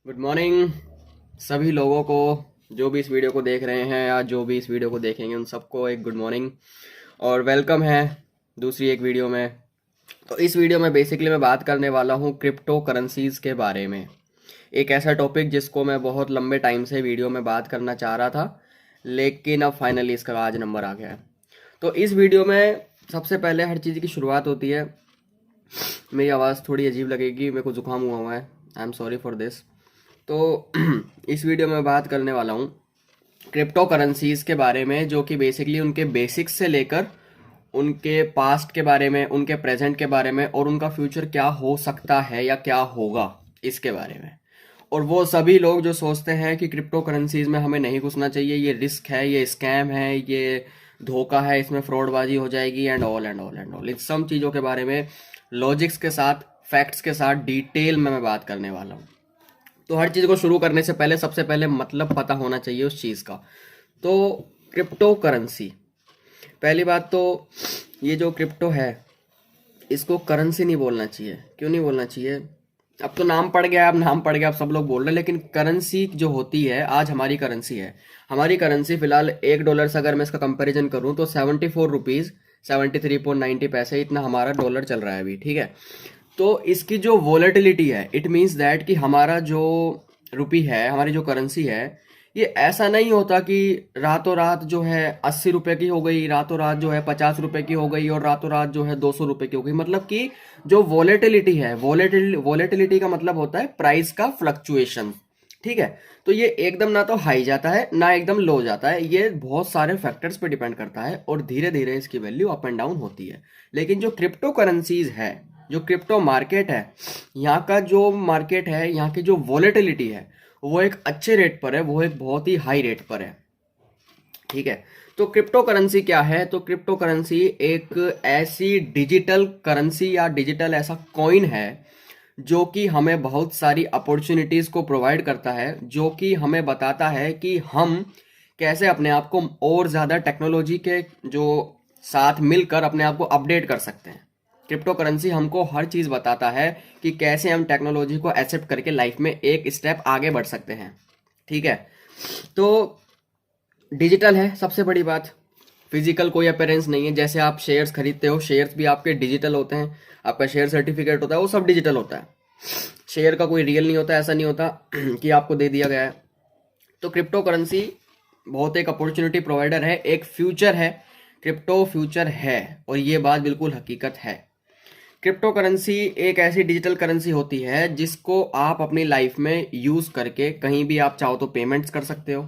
Good morning सभी लोगों को जो भी इस वीडियो को देख रहे हैं या जो भी इस वीडियो को देखेंगे उन सबको एक गुड मॉर्निंग और वेलकम है दूसरी एक वीडियो में। तो इस वीडियो में बेसिकली मैं बात करने वाला हूँ क्रिप्टो करेंसीज के बारे में। एक ऐसा टॉपिक जिसको मैं बहुत लंबे टाइम से वीडियो में बात करना चाह रहा था, लेकिन अब फाइनली इसका आज नंबर आ गया है। तो इस वीडियो में सबसे पहले हर चीज़ की शुरुआत होती है। मेरी आवाज़ थोड़ी अजीब लगेगी, मेरे को जुकाम हुआ है, I am sorry for this. तो इस वीडियो में बात करने वाला हूँ क्रिप्टो करेंसीज के बारे में, जो कि बेसिकली उनके बेसिक्स से लेकर उनके पास्ट के बारे में, उनके प्रेजेंट के बारे में और उनका फ्यूचर क्या हो सकता है या क्या होगा इसके बारे में। और वो सभी लोग जो सोचते हैं कि क्रिप्टो करेंसीज में हमें नहीं घुसना चाहिए, ये रिस्क है, ये स्कैम है, ये धोखा है, इसमें फ्रॉडबाजी हो जाएगी and all and all and all, इन सब चीज़ों के बारे में लॉजिक्स के साथ, फैक्ट्स के साथ डिटेल में मैं बात करने वाला हूँ। तो हर चीज़ को शुरू करने से पहले सबसे पहले मतलब पता होना चाहिए उस चीज़ का। तो क्रिप्टो करेंसी, पहली बात तो ये जो क्रिप्टो है इसको करेंसी नहीं बोलना चाहिए। क्यों नहीं बोलना चाहिए? अब तो नाम पड़ गया, अब नाम पड़ गया, अब सब लोग बोल रहे हैं, लेकिन करेंसी जो होती है, आज हमारी करेंसी है, हमारी करेंसी फिलहाल $1 से अगर मैं इसका कंपैरिजन करूं तो 74 रुपीज़ 73.90 पैसे इतना हमारा डॉलर चल रहा है अभी, ठीक है। तो इसकी जो वॉलेटिलिटी है, इट मीन्स दैट कि हमारा जो रुपी है, हमारी जो करेंसी है, ये ऐसा नहीं होता कि रातों रात जो है 80 रुपए की हो गई, रातों रात जो है 50 रुपए की हो गई और रातों रात जो है 200 रुपए की हो गई। मतलब कि जो वॉलेटिलिटी है, वॉलेटिलिटी का मतलब होता है प्राइस का फ्लक्चुएशन, ठीक है। तो ये एकदम ना तो हाई जाता है ना एकदम लो जाता है, ये बहुत सारे फैक्टर्स पे डिपेंड करता है और धीरे धीरे इसकी वैल्यू अप एंड डाउन होती है। लेकिन जो क्रिप्टो करेंसीज है, जो क्रिप्टो मार्केट है, यहाँ का जो मार्केट है, यहाँ की जो वॉलेटिलिटी है, वो एक अच्छे रेट पर है, वो एक बहुत ही हाई रेट पर है, ठीक है। तो क्रिप्टो करेंसी क्या है? तो क्रिप्टो करेंसी एक ऐसी डिजिटल करेंसी या डिजिटल ऐसा कॉइन है जो कि हमें बहुत सारी अपॉर्चुनिटीज को प्रोवाइड करता है, जो कि हमें बताता है कि हम कैसे अपने आप को और ज़्यादा टेक्नोलॉजी के जो साथ मिलकर अपने आप को अपडेट कर सकते हैं। क्रिप्टो करेंसी हमको हर चीज़ बताता है कि कैसे हम टेक्नोलॉजी को एक्सेप्ट करके लाइफ में एक स्टेप आगे बढ़ सकते हैं, ठीक है। तो डिजिटल है सबसे बड़ी बात, फिजिकल कोई अपेरेंस नहीं है। जैसे आप शेयर्स खरीदते हो, शेयर्स भी आपके डिजिटल होते हैं, आपका शेयर सर्टिफिकेट होता है, वो सब डिजिटल होता है। शेयर का कोई रियल नहीं होता, ऐसा नहीं होता कि आपको दे दिया गया है। तो क्रिप्टो करेंसी बहुत एक अपॉर्चुनिटी प्रोवाइडर है, एक फ्यूचर है, क्रिप्टो फ्यूचर है और ये बात बिल्कुल हकीकत है। क्रिप्टो करेंसी एक ऐसी डिजिटल करेंसी होती है जिसको आप अपनी लाइफ में यूज़ करके कहीं भी आप चाहो तो पेमेंट्स कर सकते हो।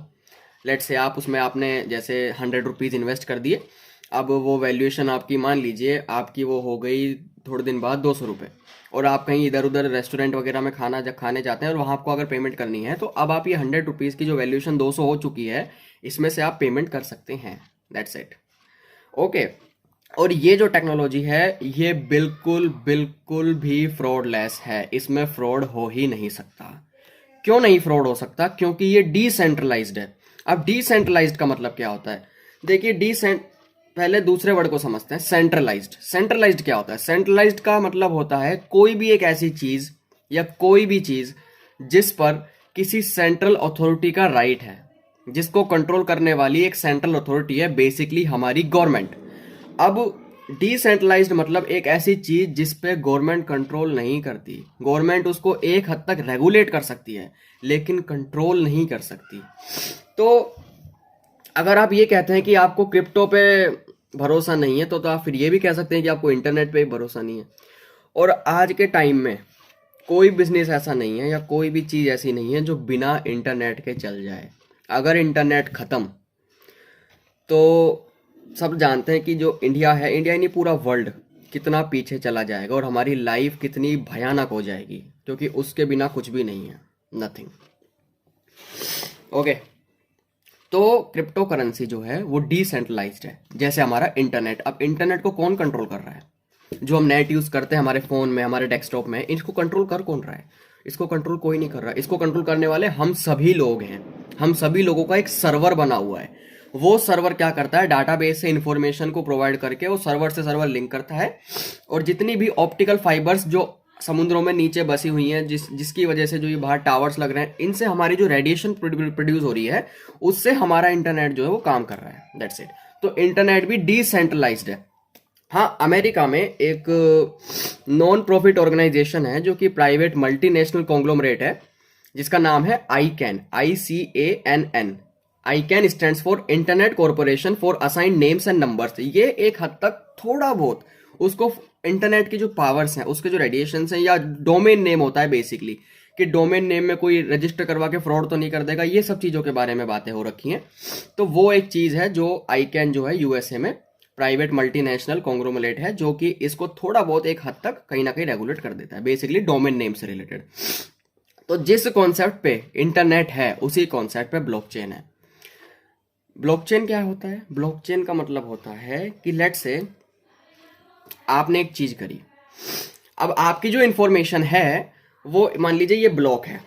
लेट से आप उसमें आपने जैसे 100 रुपीज़ इन्वेस्ट कर दिए, अब वो वैल्यूएशन आपकी मान लीजिए आपकी वो हो गई थोड़े दिन बाद 200 रुपये, और आप कहीं इधर उधर रेस्टोरेंट वगैरह में खाने जाते हैं और वहाँ आपको अगर पेमेंट करनी है, तो अब आप ये 100 रुपीज़ की जो वैल्यूएशन 200 हो चुकी है, इसमें से आप पेमेंट कर सकते हैं। That's it, okay. और ये जो टेक्नोलॉजी है ये बिल्कुल बिल्कुल भी फ्रॉडलेस है, इसमें फ्रॉड हो ही नहीं सकता। क्यों नहीं फ्रॉड हो सकता? क्योंकि ये डिसेंट्रलाइज्ड है। अब डिसेंट्रलाइज्ड का मतलब क्या होता है? देखिए, पहले दूसरे वर्ड को समझते हैं, सेंट्रलाइज्ड। सेंट्रलाइज्ड क्या होता है? सेंट्रलाइज्ड का मतलब होता है कोई भी एक ऐसी चीज या कोई भी चीज जिस पर किसी सेंट्रल अथॉरिटी का राइट है, जिसको कंट्रोल करने वाली एक सेंट्रल अथॉरिटी है, बेसिकली हमारी गवर्नमेंट। अब डिसेंट्रलाइज्ड मतलब एक ऐसी चीज जिस पे गवर्नमेंट कंट्रोल नहीं करती। गवर्नमेंट उसको एक हद तक रेगुलेट कर सकती है लेकिन कंट्रोल नहीं कर सकती। तो अगर आप ये कहते हैं कि आपको क्रिप्टो पे भरोसा नहीं है, तो आप फिर ये भी कह सकते हैं कि आपको इंटरनेट पे भी भरोसा नहीं है। और आज के टाइम में कोई बिजनेस ऐसा नहीं है या कोई भी चीज़ ऐसी नहीं है जो बिना इंटरनेट के चल जाए। अगर इंटरनेट ख़त्म तो सब जानते हैं कि जो इंडिया है, इंडिया ही नहीं पूरा वर्ल्ड कितना पीछे चला जाएगा और हमारी लाइफ कितनी भयानक हो जाएगी, क्योंकि उसके बिना कुछ भी नहीं है, नथिंग, ओके। तो क्रिप्टो करेंसी जो है वो डिसेंट्रलाइज्ड है, जैसे हमारा इंटरनेट। अब इंटरनेट को कौन कंट्रोल कर रहा है? जो हम नेट यूज़ करते हैं हमारे फ़ोन में, हमारे डेस्कटॉप में, इसको कंट्रोल कर कौन रहा है? इसको कंट्रोल कोई नहीं कर रहा। इसको कंट्रोल करने वाले हम सभी लोग हैं। हम सभी लोगों का एक सर्वर बना हुआ है। वो सर्वर क्या करता है? डाटाबेस से इंफॉर्मेशन को प्रोवाइड करके वो सर्वर से सर्वर लिंक करता है, और जितनी भी ऑप्टिकल फाइबर्स जो समुद्रों में नीचे बसी हुई हैं, जिसकी वजह से जो ये बाहर टावर्स लग रहे हैं, इनसे हमारी जो रेडिएशन प्रोड्यूस हो रही है, उससे हमारा इंटरनेट जो है वो काम कर रहा है। That's it. तो इंटरनेट भी डिसेंट्रलाइज्ड है। हाँ, अमेरिका में एक नॉन प्रॉफिट ऑर्गेनाइजेशन है जो कि प्राइवेट मल्टीनेशनल कॉन्ग्लोमरेट है, जिसका नाम है ICANN, ICANN। ICANN stands for internet corporation for assign names and numbers. ये एक हद तक थोड़ा बहुत उसको इंटरनेट की जो पावर्स हैं, उसके जो रेडिएशन हैं, या डोमेन नेम होता है बेसिकली, कि डोमेन नेम में कोई रजिस्टर करवा के फ्रॉड तो नहीं कर देगा, ये सब चीज़ों के बारे में बातें हो रखी हैं। तो वो एक चीज़ है जो ICANN जो है USA में प्राइवेट मल्टीनेशनल कॉन्ग्लोमरेट है, जो कि इसको थोड़ा बहुत एक हद तक कहीं ना कहीं रेगुलेट कर देता है, बेसिकली डोमेन नेम से रिलेटेड। तो जिस कॉन्सेप्ट पे इंटरनेट है, उसी कॉन्सेप्ट पे ब्लॉकचेन है। ब्लॉकचेन क्या होता है? ब्लॉकचेन का मतलब होता है कि लेट्स से आपने एक चीज करी, अब आपकी जो इंफॉर्मेशन है वो मान लीजिए ये ब्लॉक है,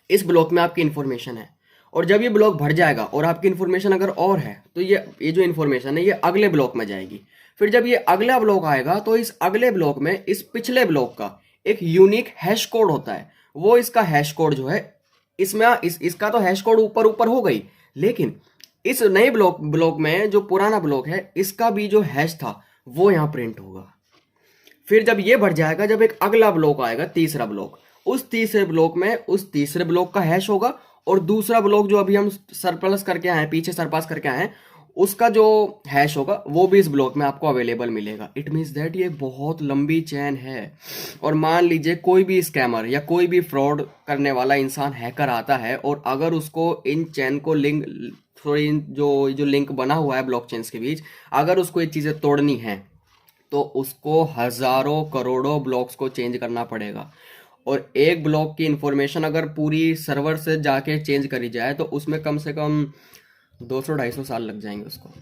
इस ब्लॉक में आपकी इंफॉर्मेशन है, और जब ये ब्लॉक भर जाएगा और आपकी इंफॉर्मेशन अगर और है, तो ये जो इंफॉर्मेशन है ये अगले ब्लॉक में जाएगी। फिर जब ये अगला ब्लॉक आएगा तो इस अगले ब्लॉक में इस पिछले ब्लॉक का एक यूनिक हैश कोड होता है। वो इसका हैश कोड जो है, इसमें इसका तो हैश कोड ऊपर ऊपर हो गई, लेकिन इस नए ब्लॉक में जो पुराना ब्लॉक है, इसका भी जो हैश था वो यहाँ प्रिंट होगा। फिर जब ये बढ़ जाएगा, जब एक अगला ब्लॉक आएगा, तीसरा ब्लॉक, उस तीसरे ब्लॉक में उस तीसरे ब्लॉक का हैश होगा, और दूसरा ब्लॉक जो अभी हम सरप्लस करके आए हैं, पीछे सरपास करके आए हैं, उसका जो हैश होगा वो भी इस ब्लॉक में आपको अवेलेबल मिलेगा। इट मीन्स दैट ये बहुत लंबी चेन है। और मान लीजिए कोई भी स्कैमर या कोई भी फ्रॉड करने वाला इंसान, हैकर आता है, और अगर उसको इन चेन को लिंक, थोड़ी जो लिंक बना हुआ है ब्लॉकचेन्स के बीच, अगर उसको ये चीज़ें तोड़नी है, तो उसको हजारों करोड़ों ब्लॉक्स को चेंज करना पड़ेगा। और एक ब्लॉक की इंफॉर्मेशन अगर पूरी सर्वर से जाके चेंज करी जाए, तो उसमें कम से कम 200-250 साल लग जाएंगे उसको।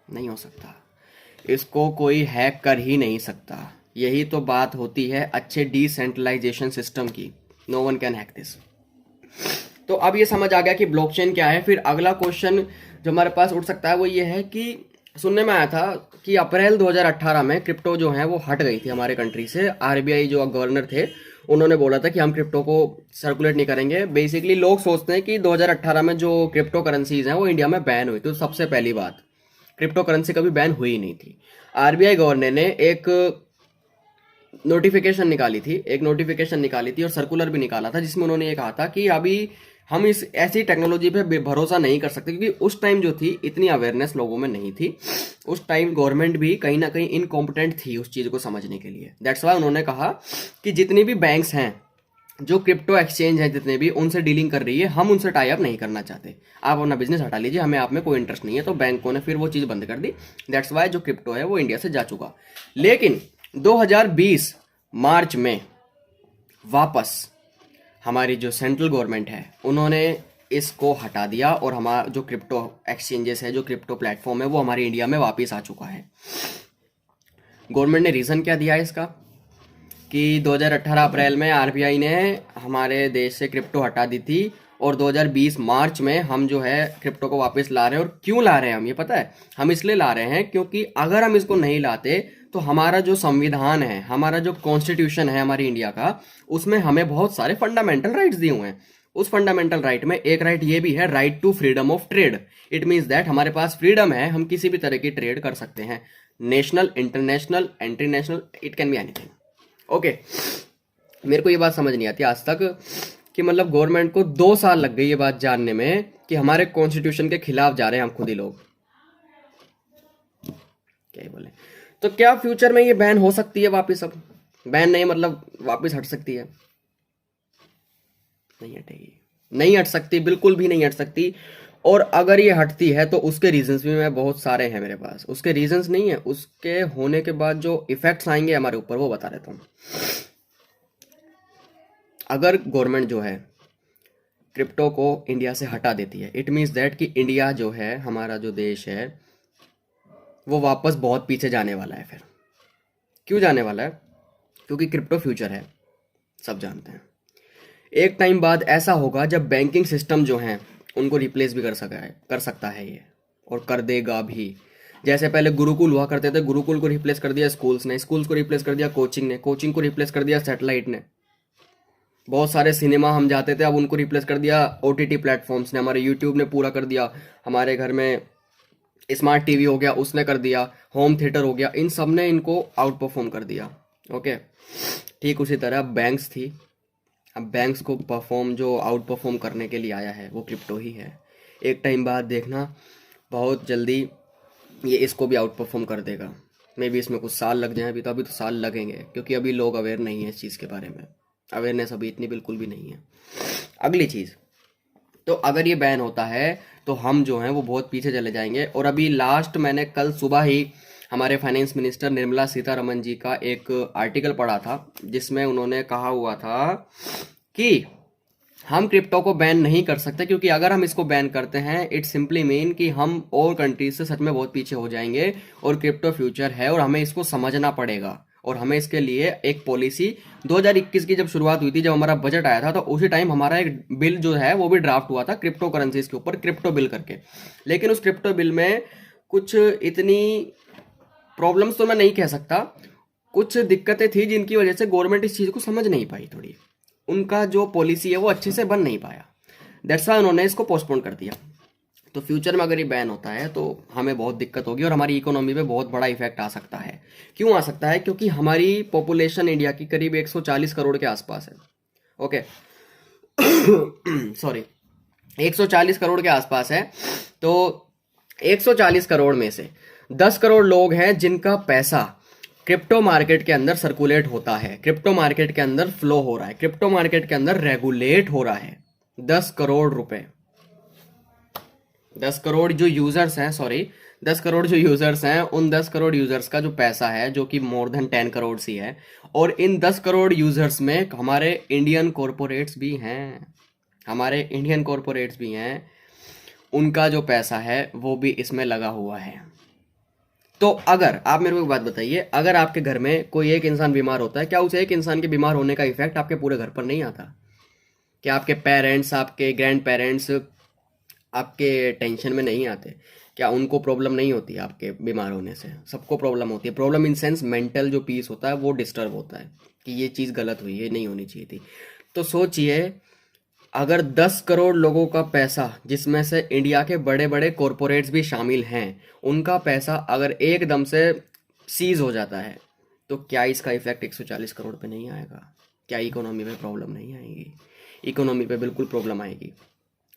नहीं हो सकता, इसको कोई हैक कर ही नहीं सकता। यही तो बात होती है अच्छे डिसेंट्रलाइजेशन सिस्टम की। No one can hack this. तो अब ये समझ आ गया कि ब्लॉकचेन क्या है। फिर अगला क्वेश्चन जो हमारे पास उठ सकता है वो ये है कि सुनने में आया था कि अप्रैल 2018 में क्रिप्टो जो है वो हट गई थी हमारे कंट्री से। RBI जो गवर्नर थे, उन्होंने बोला था कि हम क्रिप्टो को सर्कुलेट नहीं करेंगे। बेसिकली लोग सोचते हैं कि 2018 में जो क्रिप्टो करेंसीज हैं वो इंडिया में बैन हुई। तो सबसे पहली बात, क्रिप्टो करेंसी कभी बैन हुई नहीं थी। RBI गवर्नर ने एक नोटिफिकेशन निकाली थी और सर्कुलर भी निकाला था, जिसमें उन्होंने ये कहा था कि अभी हम इस ऐसी टेक्नोलॉजी पे भरोसा नहीं कर सकते, क्योंकि उस टाइम जो थी इतनी अवेयरनेस लोगों में नहीं थी। उस टाइम गवर्नमेंट भी कहीं ना कहीं इनकॉम्पिटेंट थी उस चीज़ को समझने के लिए। दैट्स वाई उन्होंने कहा कि जितनी भी बैंक्स हैं, जो क्रिप्टो एक्सचेंज हैं, जितने भी उनसे डीलिंग कर रही है, हम उनसे टाई अप नहीं करना चाहते। आप अपना बिजनेस हटा लीजिए, हमें आप में कोई इंटरेस्ट नहीं है। तो बैंकों ने फिर वो चीज़ बंद कर दी। दैट्स वाई जो क्रिप्टो है वो इंडिया से जा चुका। लेकिन 2020 मार्च में वापस हमारी जो सेंट्रल गवर्नमेंट है, उन्होंने इसको हटा दिया, और हमारा जो क्रिप्टो एक्सचेंजेस है, जो क्रिप्टो प्लेटफॉर्म है, वो हमारे इंडिया में वापस आ चुका है। गवर्नमेंट ने रीज़न क्या दिया है इसका, कि 2018 अप्रैल में RBI ने हमारे देश से क्रिप्टो हटा दी थी, और 2020 मार्च में हम जो है क्रिप्टो को वापस ला रहे हैं। और क्यों ला रहे हैं हम, ये पता है? हम इसलिए ला रहे हैं क्योंकि अगर हम इसको नहीं लाते तो हमारा जो संविधान है, हमारा जो कॉन्स्टिट्यूशन है हमारी इंडिया का, उसमें हमें बहुत सारे फंडामेंटल राइट्स दिए हुए हैं। उस फंडामेंटल राइट में एक राइट ये भी है, right to freedom of trade. It means that हमारे पास फ्रीडम है, हम किसी भी तरह की ट्रेड कर सकते हैं, national, international, international, it can be anything. Okay, मेरे को ये बात समझ नहीं आती आज तक कि मतलब गवर्नमेंट को 2 साल लग गई ये बात जानने में कि हमारे कॉन्स्टिट्यूशन के खिलाफ जा रहे हैं हम खुद ही लोग। क्या ही बोले। तो क्या फ्यूचर में ये बैन हो सकती है वापस? अब बैन नहीं, मतलब वापस हट सकती है? नहीं हटेगी, नहीं हट सकती, बिल्कुल भी नहीं हट सकती। और अगर ये हटती है तो उसके रीजंस भी मैं बहुत सारे हैं मेरे पास। उसके रीजंस नहीं है, उसके होने के बाद जो इफेक्ट्स आएंगे हमारे ऊपर, वो बता देता हूँ। अगर गवर्नमेंट जो है क्रिप्टो को इंडिया से हटा देती है, इट मीन्स दैट कि इंडिया जो है, हमारा जो देश है, वो वापस बहुत पीछे जाने वाला है। फिर क्यों जाने वाला है? क्योंकि क्रिप्टो फ्यूचर है, सब जानते हैं। एक टाइम बाद ऐसा होगा जब बैंकिंग सिस्टम जो हैं उनको रिप्लेस भी कर सकता है ये, और कर देगा भी। जैसे पहले गुरुकुल हुआ करते थे, गुरुकुल को रिप्लेस कर दिया स्कूल्स ने, स्कूल्स को रिप्लेस कर दिया कोचिंग ने, कोचिंग को रिप्लेस कर दिया सैटेलाइट ने। बहुत सारे सिनेमा हम जाते थे, अब उनको रिप्लेस कर दिया ओटीटी प्लेटफॉर्म्स ने, हमारे यूट्यूब ने पूरा कर दिया, हमारे घर में स्मार्ट टीवी हो गया उसने कर दिया, होम थिएटर हो गया, इन सब ने इनको आउट परफॉर्म कर दिया। ओके, ठीक उसी तरह बैंक्स थी, अब बैंक्स को परफॉर्म जो आउट परफॉर्म करने के लिए आया है वो क्रिप्टो ही है। एक टाइम बाद देखना बहुत जल्दी ये इसको भी आउट परफॉर्म कर देगा। मे बी इसमें कुछ साल लग जाए, अभी तो साल लगेंगे, क्योंकि अभी लोग अवेयर नहीं है इस चीज़ के बारे में, अवेयरनेस अभी इतनी बिल्कुल भी नहीं है। अगली चीज़, तो अगर ये बैन होता है तो हम जो हैं वो बहुत पीछे चले जाएंगे। और अभी लास्ट मैंने कल सुबह ही हमारे फाइनेंस मिनिस्टर निर्मला सीतारमण जी का एक आर्टिकल पढ़ा था, जिसमें उन्होंने कहा हुआ था कि हम क्रिप्टो को बैन नहीं कर सकते, क्योंकि अगर हम इसको बैन करते हैं इट सिंपली मीन कि हम और कंट्रीज से सच में बहुत पीछे हो जाएंगे, और क्रिप्टो फ्यूचर है और हमें इसको समझना पड़ेगा। और हमें इसके लिए एक पॉलिसी 2021 की जब शुरुआत हुई थी, जब हमारा बजट आया था, तो उसी टाइम हमारा एक बिल जो है वो भी ड्राफ्ट हुआ था क्रिप्टो करेंसीज के ऊपर, क्रिप्टो बिल करके। लेकिन उस क्रिप्टो बिल में कुछ इतनी प्रॉब्लम्स तो मैं नहीं कह सकता, कुछ दिक्कतें थी जिनकी वजह से गवर्नमेंट इस चीज़ को समझ नहीं पाई, थोड़ी उनका जो पॉलिसी है वो अच्छे से बन नहीं पाया, दैट्स वाई उन्होंने इसको पोस्टपोन कर दिया। तो फ्यूचर में अगर ये बैन होता है तो हमें बहुत दिक्कत होगी और हमारी इकोनॉमी पे बहुत बड़ा इफेक्ट आ सकता है। क्यों आ सकता है? क्योंकि हमारी पॉपुलेशन इंडिया की करीब 140 करोड़ के आसपास है। ओके सॉरी 140 करोड़ के आसपास है। तो 140 करोड़ में से 10 करोड़ लोग हैं जिनका पैसा क्रिप्टो मार्केट के अंदर सर्कुलेट होता है, क्रिप्टो मार्केट के अंदर फ्लो हो रहा है, क्रिप्टो मार्केट के अंदर रेगुलेट हो रहा है। 10 करोड़ रुपए, 10 करोड़ जो यूजर्स हैं, सॉरी 10 करोड़ जो यूजर्स हैं, उन 10 करोड़ यूजर्स का जो पैसा है, जो कि मोर देन 10 करोड़ सी है, और इन 10 करोड़ यूजर्स में हमारे इंडियन कॉरपोरेट्स भी हैं, हमारे इंडियन कॉरपोरेट्स भी हैं, उनका जो पैसा है वो भी इसमें लगा हुआ है। तो अगर आप मेरे को एक बात बताइए, अगर आपके घर में कोई एक इंसान बीमार होता है, क्या उस एक इंसान के बीमार होने का इफेक्ट आपके पूरे घर पर नहीं आता? क्या आपके पेरेंट्स, आपके ग्रैंड पेरेंट्स आपके टेंशन में नहीं आते? क्या उनको प्रॉब्लम नहीं होती आपके बीमार होने से? सबको प्रॉब्लम होती है। प्रॉब्लम इन सेंस मेंटल जो पीस होता है वो डिस्टर्ब होता है कि ये चीज़ गलत हुई, ये नहीं होनी चाहिए थी। तो सोचिए, अगर 10 करोड़ लोगों का पैसा, जिसमें से इंडिया के बड़े बड़े कॉरपोरेट्स भी शामिल हैं, उनका पैसा अगर एकदम से सीज हो जाता है, तो क्या इसका इफेक्ट 140 करोड़ पे नहीं आएगा? क्या इकोनॉमी पे प्रॉब्लम नहीं आएगी? इकोनॉमी पे बिल्कुल प्रॉब्लम आएगी।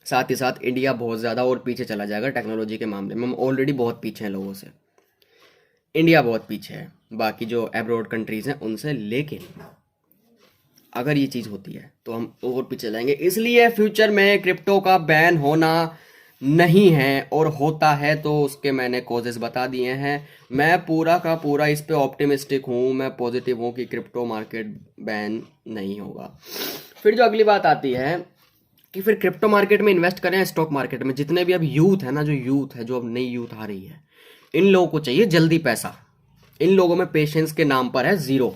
साथ ही साथ इंडिया बहुत ज़्यादा और पीछे चला जाएगा टेक्नोलॉजी के मामले में। हम ऑलरेडी बहुत पीछे हैं लोगों से, इंडिया बहुत पीछे है बाकी जो अब्रॉड कंट्रीज़ हैं उनसे। लेकिन अगर ये चीज़ होती है तो हम और पीछे जाएंगे। इसलिए फ्यूचर में क्रिप्टो का बैन होना नहीं है, और होता है तो उसके मैंने कॉजेस बता दिए हैं। मैं पूरा का पूरा इस पे ऑप्टिमिस्टिक हूँ, मैं पॉजिटिव हूँ कि क्रिप्टो मार्केट बैन नहीं होगा। फिर जो अगली बात आती है कि फिर क्रिप्टो मार्केट में इन्वेस्ट करें, स्टॉक मार्केट में। जितने भी अब यूथ है ना, जो यूथ है, जो अब नई यूथ आ रही है, इन लोगों को चाहिए जल्दी पैसा। इन लोगों में पेशेंस के नाम पर है जीरो,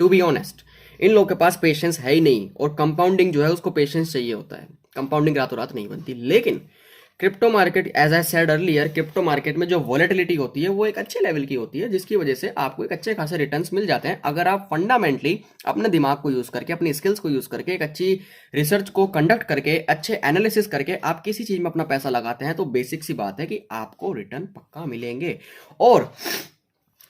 टू बी ऑनेस्ट। इन लोगों के पास पेशेंस है ही नहीं, और कंपाउंडिंग जो है उसको पेशेंस चाहिए होता है। कंपाउंडिंग रातों रात नहीं बनती। लेकिन crypto market, as I said earlier, crypto market में जो वॉलेटिलिटी होती है वो एक अच्छे लेवल की होती है, जिसकी वजह से आपको एक अच्छे खासे रिटर्न्स मिल जाते हैं अगर आप फंडामेंटली अपने दिमाग को यूज करके, अपनी स्किल्स को यूज करके, एक अच्छी रिसर्च को कंडक्ट करके, अच्छे एनालिसिस करके आप किसी चीज में अपना पैसा लगाते हैं, तो बेसिक सी बात है कि आपको रिटर्न पक्का मिलेंगे। और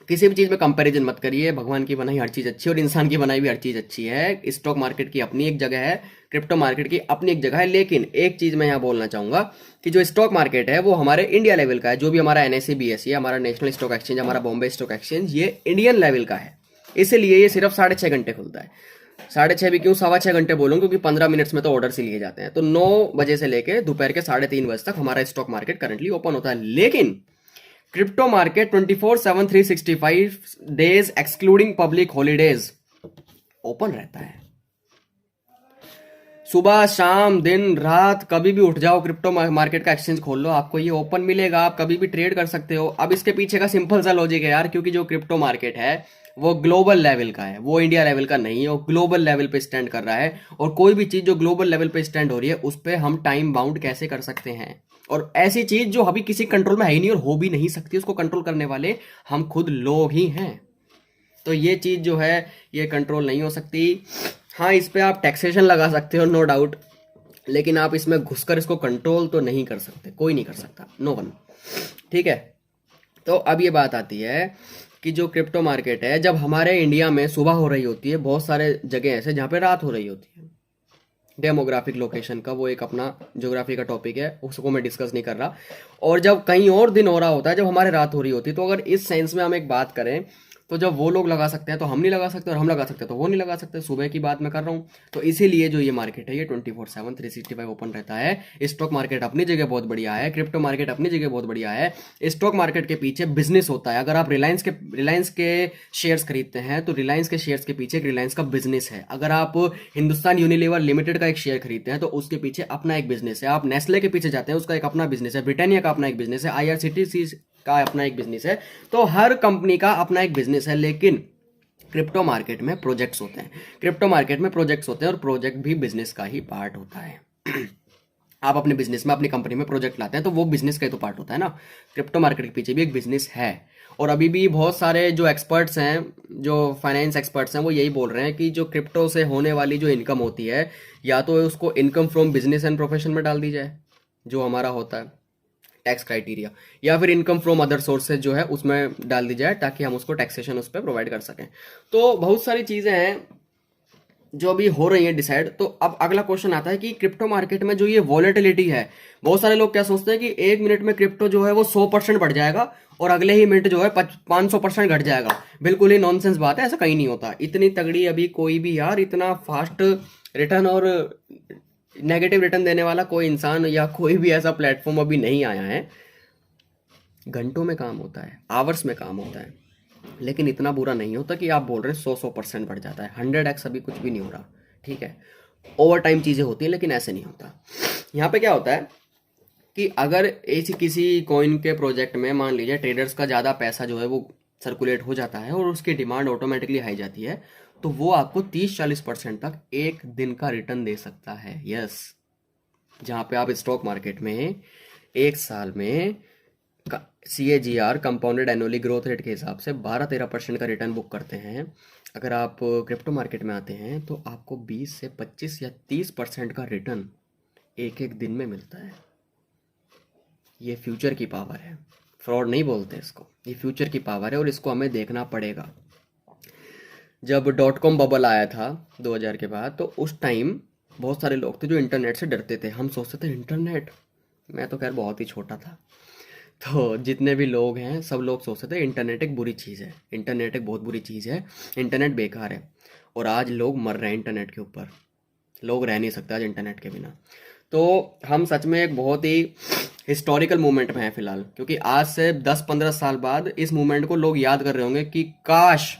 किसी भी चीज़ में कंपैरिजन मत करिए। भगवान की बनाई हर चीज़ अच्छी है और इंसान की बनाई भी हर चीज़ अच्छी है। स्टॉक मार्केट की अपनी एक जगह है, क्रिप्टो मार्केट की अपनी एक जगह है। लेकिन एक चीज़ मैं यहाँ बोलना चाहूँगा कि जो स्टॉक मार्केट है वो हमारे इंडिया लेवल का है। जो भी हमारा NSE BSE, हमारा नेशनल स्टॉक एक्सचेंज, हमारा बॉम्बे स्टॉक एक्सचेंज, ये इंडियन लेवल का है। इसलिए ये सिर्फ 6.5 घंटे खुलता है। 6.5 भी क्यों, 6.25 घंटे बोलूँ, क्योंकि 15 मिनट्स में तो ऑर्डर से लिए जाते हैं। तो 9 बजे से लेकर दोपहर के 3:30 बजे तक हमारा स्टॉक मार्केट करंटली ओपन होता है। लेकिन crypto market 24/7 365 days excluding public holidays open रहता है। सुबह शाम दिन रात कभी भी उठ जाओ, क्रिप्टो मार्केट का एक्सचेंज खोल लो, आपको ये ओपन मिलेगा, आप कभी भी ट्रेड कर सकते हो। अब इसके पीछे का सिंपल सा लॉजिक है यार, क्योंकि जो क्रिप्टो मार्केट है वो ग्लोबल लेवल का है, वो इंडिया लेवल का नहीं है, वो ग्लोबल लेवल पे स्टैंड कर रहा है। और कोई भी चीज जो ग्लोबल लेवल पे स्टैंड हो रही है उस पर हम टाइम बाउंड कैसे कर सकते हैं? और ऐसी चीज जो अभी किसी कंट्रोल में है ही नहीं और हो भी नहीं सकती, उसको कंट्रोल करने वाले हम खुद लोग ही हैं। तो ये चीज जो है ये कंट्रोल नहीं हो सकती। हाँ, इस पे आप टैक्सेशन लगा सकते हो, नो डाउट, लेकिन आप इसमें घुसकर इसको कंट्रोल तो नहीं कर सकते, कोई नहीं कर सकता, नो वन। ठीक है, तो अब ये बात आती है कि जो क्रिप्टो मार्केट है, जब हमारे इंडिया में सुबह हो रही होती है, बहुत सारे जगह ऐसे जहाँ पे रात हो रही होती है, डेमोग्राफिक लोकेशन का वो एक अपना ज्योग्राफी का टॉपिक है, उसको मैं डिस्कस नहीं कर रहा। और जब कहीं और दिन हो रहा होता है, जब हमारे रात हो रही होती है, तो अगर इस सेंस में हम एक बात करें, तो जब वो लोग लगा सकते हैं तो हम नहीं लगा सकते, और हम लगा सकते हैं तो वो नहीं लगा सकते। सुबह की बात मैं कर रहा हूँ। तो इसीलिए जो ये मार्केट है ये 24/7 365 ओपन रहता है। स्टॉक मार्केट अपनी जगह बहुत बढ़िया है, क्रिप्टो मार्केट अपनी जगह बहुत बढ़िया है। स्टॉक मार्केट के पीछे बिजनेस होता है। अगर आप रिलायंस के शेयर्स खरीदते हैं तो रिलायंस के शेयर्स के पीछे एक रिलायंस का बिजनेस है। अगर आप हिंदुस्तान यूनिलीवर लिमिटेड का एक शेयर खरीदते हैं तो उसके पीछे अपना एक बिजनेस है। आप नेस्ले के पीछे जाते हैं, उसका एक अपना बिजनेस है। ब्रिटानिया का अपना एक बिजनेस है। IRCTC का अपना एक बिजनेस है। तो हर कंपनी का अपना एक बिजनेस है। लेकिन क्रिप्टो मार्केट में प्रोजेक्ट्स होते हैं, क्रिप्टो मार्केट में प्रोजेक्ट्स होते हैं, और प्रोजेक्ट भी बिजनेस का ही पार्ट होता है। आप अपने बिजनेस में, अपनी कंपनी में प्रोजेक्ट लाते हैं तो वो बिजनेस का ही तो पार्ट होता है ना। क्रिप्टो मार्केट के पीछे भी एक बिजनेस है। और अभी भी बहुत सारे जो एक्सपर्ट्स हैं, जो फाइनेंस एक्सपर्ट्स हैं, वो यही बोल रहे हैं कि जो क्रिप्टो से होने वाली जो इनकम होती है, या तो उसको income from business and profession में डाल दी जाए, जो हमारा होता है टैक्स क्राइटेरिया, या फिर इनकम फ्रॉम अदर सोर्सेज जो है उसमें डाल दी जाए, ताकि हम उसको टैक्सेशन उस पर प्रोवाइड कर सकें। तो बहुत सारी चीज़ें हैं जो अभी हो रही है डिसाइड। तो अब अगला क्वेश्चन आता है कि क्रिप्टो मार्केट में जो ये वॉलेटिलिटी है, बहुत सारे लोग क्या सोचते हैं कि 1 मिनट में क्रिप्टो जो है वो 100% बढ़ जाएगा और अगले ही मिनट जो है 500% घट जाएगा। बिल्कुल ही नॉनसेंस बात है, ऐसा कहीं नहीं होता। इतनी तगड़ी अभी कोई भी यार इतना फास्ट रिटर्न और नेगेटिव रिटर्न देने वाला कोई इंसान या कोई भी ऐसा प्लेटफॉर्म अभी नहीं आया है। घंटों में काम होता है, आवर्स में काम होता है, लेकिन इतना बुरा नहीं होता कि आप बोल रहे हैं 100% बढ़ जाता है। 100x अभी कुछ भी नहीं हो रहा, ठीक है। ओवर टाइम चीज़ें होती हैं, लेकिन ऐसे नहीं होता। यहाँ पे क्या होता है कि अगर ऐसी किसी कॉइन के प्रोजेक्ट में मान लीजिए ट्रेडर्स का ज़्यादा पैसा जो है वो सर्कुलेट हो जाता है और उसकी डिमांड ऑटोमेटिकली हाई जाती है, तो वो आपको 30-40% तक एक दिन का रिटर्न दे सकता है। यस, जहाँ पे आप स्टॉक मार्केट में एक साल में CAGR compounded annually growth rate के हिसाब से 12-13% का रिटर्न बुक करते हैं। अगर आप क्रिप्टो मार्केट में आते हैं तो आपको 20 से 25 या 30% का रिटर्न एक एक दिन में मिलता है। ये फ्यूचर की पावर है, फ्रॉड नहीं बोलते इसको, ये फ्यूचर की पावर है और इसको हमें देखना पड़ेगा। जब .com बबल आया था 2000 के बाद, तो उस टाइम बहुत सारे लोग थे जो इंटरनेट से डरते थे। हम सोचते थे इंटरनेट, मैं तो खैर बहुत ही छोटा था, तो जितने भी लोग हैं सब लोग सोचते थे इंटरनेट एक बुरी चीज़ है, इंटरनेट एक बहुत बुरी चीज़ है, इंटरनेट बेकार है। और आज लोग मर रहे हैं इंटरनेट के ऊपर, लोग रह नहीं सकते आज इंटरनेट के बिना। तो हम सच में एक बहुत ही हिस्टोरिकल मोमेंट में हैं फिलहाल, क्योंकि आज से 10-15 साल बाद इस मोमेंट को लोग याद कर रहे होंगे कि काश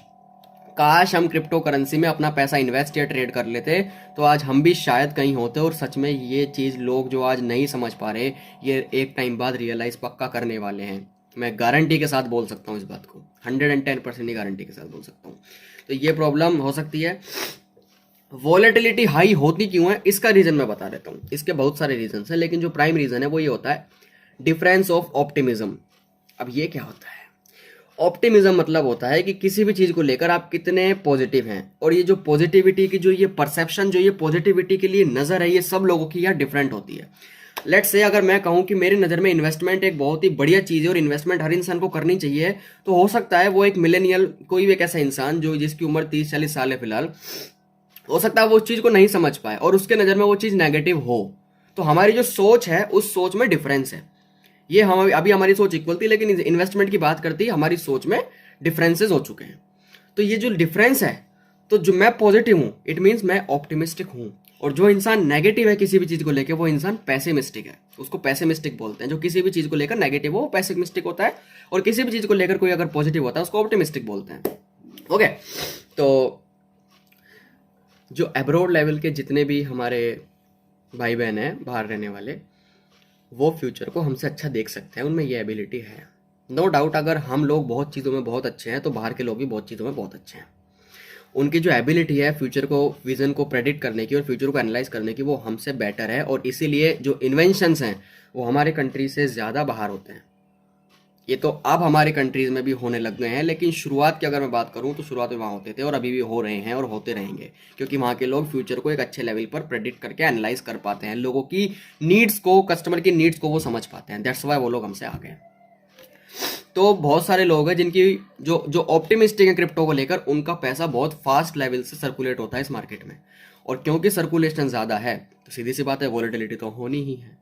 काश हम क्रिप्टो करेंसी में अपना पैसा इन्वेस्ट या ट्रेड कर लेते, तो आज हम भी शायद कहीं होते। और सच में ये चीज़ लोग जो आज नहीं समझ पा रहे, ये एक टाइम बाद रियलाइज पक्का करने वाले हैं। मैं गारंटी के साथ बोल सकता हूँ इस बात को, 110% ही गारंटी के साथ बोल सकता हूँ। तो ये प्रॉब्लम हो सकती है। वॉलेटिलिटी हाई होती क्यों है, इसका रीज़न मैं बता देता हूँ। इसके बहुत सारे रीजन हैं, लेकिन जो प्राइम रीज़न है वो ये होता है डिफरेंस ऑफ ऑप्टिमिज्म। अब ये क्या होता है? ऑप्टिमिज्म मतलब होता है कि किसी भी चीज़ को लेकर आप कितने पॉजिटिव हैं, और ये जो पॉजिटिविटी की जो ये परसेप्शन, जो ये पॉजिटिविटी के लिए नज़र है, ये सब लोगों की यार डिफरेंट होती है। लेट्स से अगर मैं कहूँ कि मेरी नज़र में इन्वेस्टमेंट एक बहुत ही बढ़िया चीज़ है और इन्वेस्टमेंट हर इंसान को करनी चाहिए, तो हो सकता है वो एक मिलेनियल, कोई भी एक ऐसा इंसान जो जिसकी उम्र 30-40 साल है फिलहाल, हो सकता है वो उस चीज़ को नहीं समझ पाए और उसके नज़र में वो चीज़ नेगेटिव हो। तो हमारी जो सोच है उस सोच में डिफरेंस है। ये हम अभी हमारी सोच इक्वल थी, लेकिन इन्वेस्टमेंट की बात करती हमारी सोच में डिफरेंसेस हो चुके हैं। तो ये जो डिफरेंस है, तो जो मैं पॉजिटिव हूँ इट मीन्स मैं ऑप्टिमिस्टिक हूँ, और जो इंसान नेगेटिव है किसी भी चीज़ को लेकर, वो इंसान पैसिमिस्टिक है, उसको पैसिमिस्टिक बोलते हैं। जो किसी भी चीज़ को लेकर नेगेटिव हो वो पैसिमिस्टिक होता है, और किसी भी चीज़ को लेकर कोई अगर पॉजिटिव होता है उसको ऑप्टिमिस्टिक बोलते हैं। ओके, तो जो अब्रॉड लेवल के जितने भी हमारे भाई बहन हैं बाहर रहने वाले, वो फ्यूचर को हमसे अच्छा देख सकते हैं, उनमें ये एबिलिटी है। नो डाउट, अगर हम लोग बहुत चीज़ों में बहुत अच्छे हैं तो बाहर के लोग भी बहुत चीज़ों में बहुत अच्छे हैं। उनकी जो एबिलिटी है फ्यूचर को, विजन को प्रेडिक्ट करने की और फ्यूचर को एनालाइज करने की, वो हमसे बेटर है, और इसीलिए जो इन्वेंशंस हैं वो हमारे कंट्री से ज़्यादा बाहर होते हैं। ये तो अब हमारे कंट्रीज में भी होने लग गए हैं, लेकिन शुरुआत की अगर मैं बात करूं तो शुरुआत में वहाँ होते थे और अभी भी हो रहे हैं और होते रहेंगे, क्योंकि वहाँ के लोग फ्यूचर को एक अच्छे लेवल पर प्रेडिक्ट करके एनालाइज कर पाते हैं, लोगों की नीड्स को, कस्टमर की नीड्स को वो समझ पाते हैं। दैट्स वाई वो लोग हमसे आगे हैं। तो बहुत सारे लोग हैं जिनकी जो जो ऑप्टिमिस्टिक है क्रिप्टो को लेकर, उनका पैसा बहुत फास्ट लेवल से सर्कुलेट होता है इस मार्केट में, और क्योंकि सर्कुलेशन ज़्यादा है तो सीधी सी बात है वॉलेटिलिटी तो होनी ही है।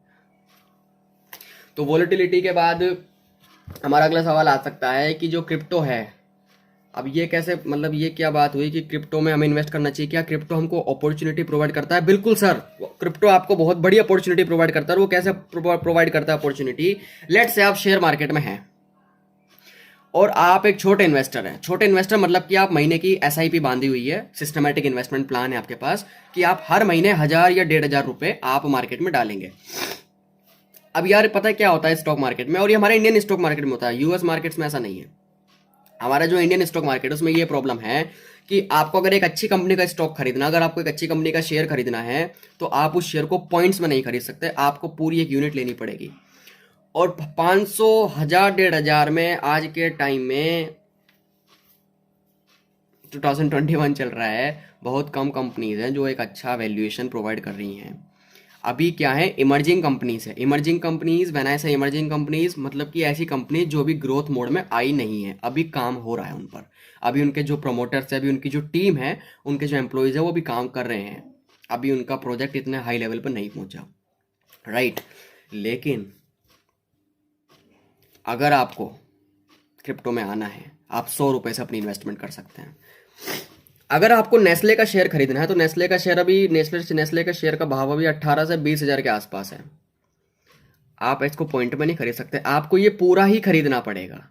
तो वॉलेटिलिटी के बाद हमारा अगला सवाल आ सकता है कि जो क्रिप्टो है, अब ये कैसे, मतलब ये क्या बात हुई कि क्रिप्टो में हमें इन्वेस्ट करना चाहिए? क्या क्रिप्टो हमको अपॉर्चुनिटी प्रोवाइड करता है? बिल्कुल सर, क्रिप्टो आपको बहुत बड़ी अपॉर्चुनिटी प्रोवाइड करता है। वो कैसे प्रोवाइड करता है अपॉर्चुनिटी? लेट्स से आप शेयर मार्केट में हैं और आप एक छोटे इन्वेस्टर हैं। छोटे इन्वेस्टर मतलब कि आप महीने की SIP बांधी हुई है, सिस्टमैटिक इन्वेस्टमेंट प्लान है आपके पास, कि आप हर महीने 1000 या 1500 रुपए आप मार्केट में डालेंगे। अब यार पता है क्या होता है स्टॉक मार्केट में, और ये हमारे इंडियन स्टॉक मार्केट में होता है, US मार्केट्स में ऐसा नहीं है। हमारा जो इंडियन स्टॉक मार्केट है उसमें ये प्रॉब्लम है कि आपको अगर एक अच्छी कंपनी का स्टॉक खरीदना, अगर आपको एक अच्छी कंपनी का शेयर खरीदना है तो आप उस शेयर को पॉइंट्स में नहीं खरीद सकते, आपको पूरी एक यूनिट लेनी पड़ेगी। और 500, 1000, 1500 में आज के टाइम में 2021 चल रहा है, बहुत कम कंपनीज हैं जो एक अच्छा वैल्यूएशन प्रोवाइड कर रही हैं। अभी क्या है, इमर्जिंग कंपनीज है। इमर्जिंग कंपनीज, व्हेन आई से इमर्जिंग कंपनीज, मतलब कि ऐसी कंपनी जो भी ग्रोथ मोड में आई नहीं है, अभी काम हो रहा है उन पर, अभी उनके जो प्रमोटर्स है, अभी उनकी जो टीम है, उनके जो एम्प्लॉयज है वो भी काम कर रहे हैं, अभी उनका प्रोजेक्ट इतने हाई लेवल पर नहीं पहुंचा, राइट। लेकिन अगर आपको क्रिप्टो में आना है, आप 100 रुपये से अपनी इन्वेस्टमेंट कर सकते हैं। अगर आपको नेस्ले का शेयर खरीदना है तो नेस्ले का शेयर अभी, नेस्ले का शेयर का भाव अभी 18 से 20 हज़ार के आसपास है। आप इसको पॉइंट में नहीं खरीद सकते, आपको ये पूरा ही खरीदना पड़ेगा।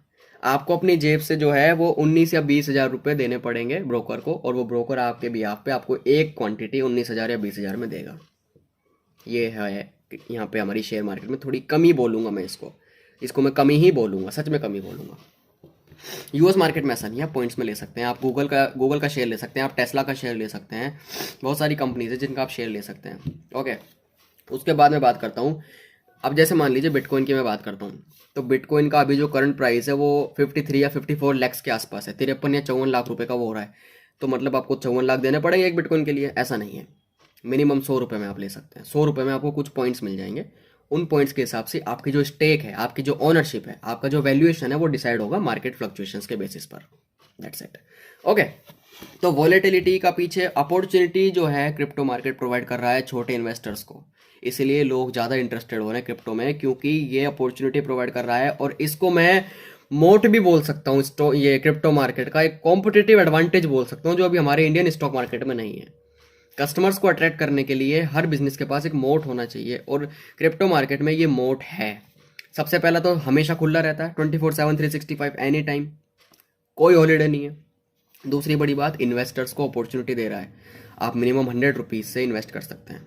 आपको अपनी जेब से जो है वो 19 या 20 हज़ार रुपये देने पड़ेंगे ब्रोकर को, और वो ब्रोकर आपके बिहाफ पे आपको एक क्वांटिटी 19 हज़ार या 20 हज़ार में देगा। ये है यहाँ पे हमारी शेयर मार्केट में थोड़ी कमी बोलूँगा मैं इसको मैं कमी ही बोलूँगा, सच में कमी बोलूँगा। US मार्केट में ऐसा नहीं है, आप पॉइंट्स में ले सकते हैं, आप गूगल का शेयर ले सकते हैं, आप टेस्ला का शेयर ले सकते हैं, बहुत सारी कंपनीज है जिनका आप शेयर ले सकते हैं। ओके, उसके बाद मैं बात करता हूँ, अब जैसे मान लीजिए बिटकॉइन की मैं बात करता हूँ, तो बिटकॉइन का अभी जो करंट प्राइस है वो 53 या 54 लाख के आसपास है, 53 या 54 लाख रुपए का वो हो रहा है। तो मतलब आपको 54 लाख देने पड़ेंगे एक बिटकॉइन के लिए? ऐसा नहीं है, मिनिमम 100 रुपये में आप ले सकते हैं। 100 रुपये में आपको कुछ पॉइंट्स मिल जाएंगे, उन पॉइंट्स के हिसाब से आपकी जो स्टेक है, आपकी जो ओनरशिप है, आपका जो वैल्यूएशन है वो डिसाइड होगा मार्केट फ्लक्चुएशंस के बेसिस पर। That's it. ओके, तो वॉलेटिलिटी का पीछे अपॉर्चुनिटी जो है क्रिप्टो मार्केट प्रोवाइड कर रहा है छोटे इन्वेस्टर्स को, इसलिए लोग ज़्यादा इंटरेस्टेड हो रहे हैं क्रिप्टो में, क्योंकि ये अपॉर्चुनिटी प्रोवाइड कर रहा है। और इसको मैं मोट भी बोल सकता हूँ, ये क्रिप्टो मार्केट का एक कॉम्पिटिटिव एडवांटेज बोल सकता हूँ, जो अभी हमारे इंडियन स्टॉक मार्केट में नहीं है। कस्टमर्स को अट्रैक्ट करने के लिए हर बिजनेस के पास एक मोट होना चाहिए, और क्रिप्टो मार्केट में ये मोट है। सबसे पहला तो हमेशा खुला रहता है, 24/7 365 एनी टाइम, कोई हॉलीडे नहीं है। दूसरी बड़ी बात, इन्वेस्टर्स को अपॉर्चुनिटी दे रहा है, आप मिनिमम 100 रुपीज़ से इन्वेस्ट कर सकते हैं।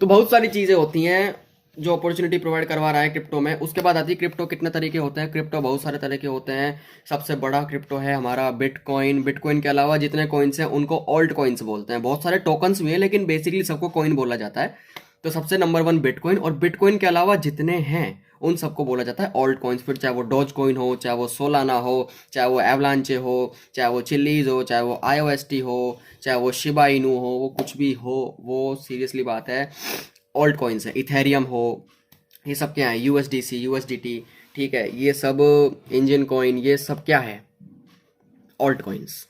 तो बहुत सारी चीज़ें होती हैं जो अपॉर्चुनिटी प्रोवाइड करवा रहा है क्रिप्टो में। उसके बाद आती है क्रिप्टो कितने तरीके होते हैं। क्रिप्टो बहुत सारे तरह के होते हैं। सबसे बड़ा क्रिप्टो है हमारा बिटकॉइन। बिटकॉइन के अलावा जितने कॉइन्स हैं उनको ऑल्ट कॉइन्स बोलते हैं। बहुत सारे टोकन्स भी हैं लेकिन बेसिकली सबको कॉइन बोला जाता है। तो सबसे नंबर 1 बिटकॉइन, और बिटकॉइन के अलावा जितने हैं उन सबको बोला जाता है ऑल्ट कॉइन्स। फिर चाहे वो डॉज कॉइन हो, चाहे वो सोलाना हो, चाहे वो एवलांचे हो, चाहे वो चिल्लीज हो, चाहे वो IOST हो, चाहे वो शिबा इनू हो, वो कुछ भी हो, वो सीरियसली बात है ऑल्ट कॉइन्स है। इथेरियम हो, ये सब क्या है, USDC, USDT, ठीक है, ये सब इंजन कॉइन, ये सब क्या है, ऑल्ट कॉइन्स।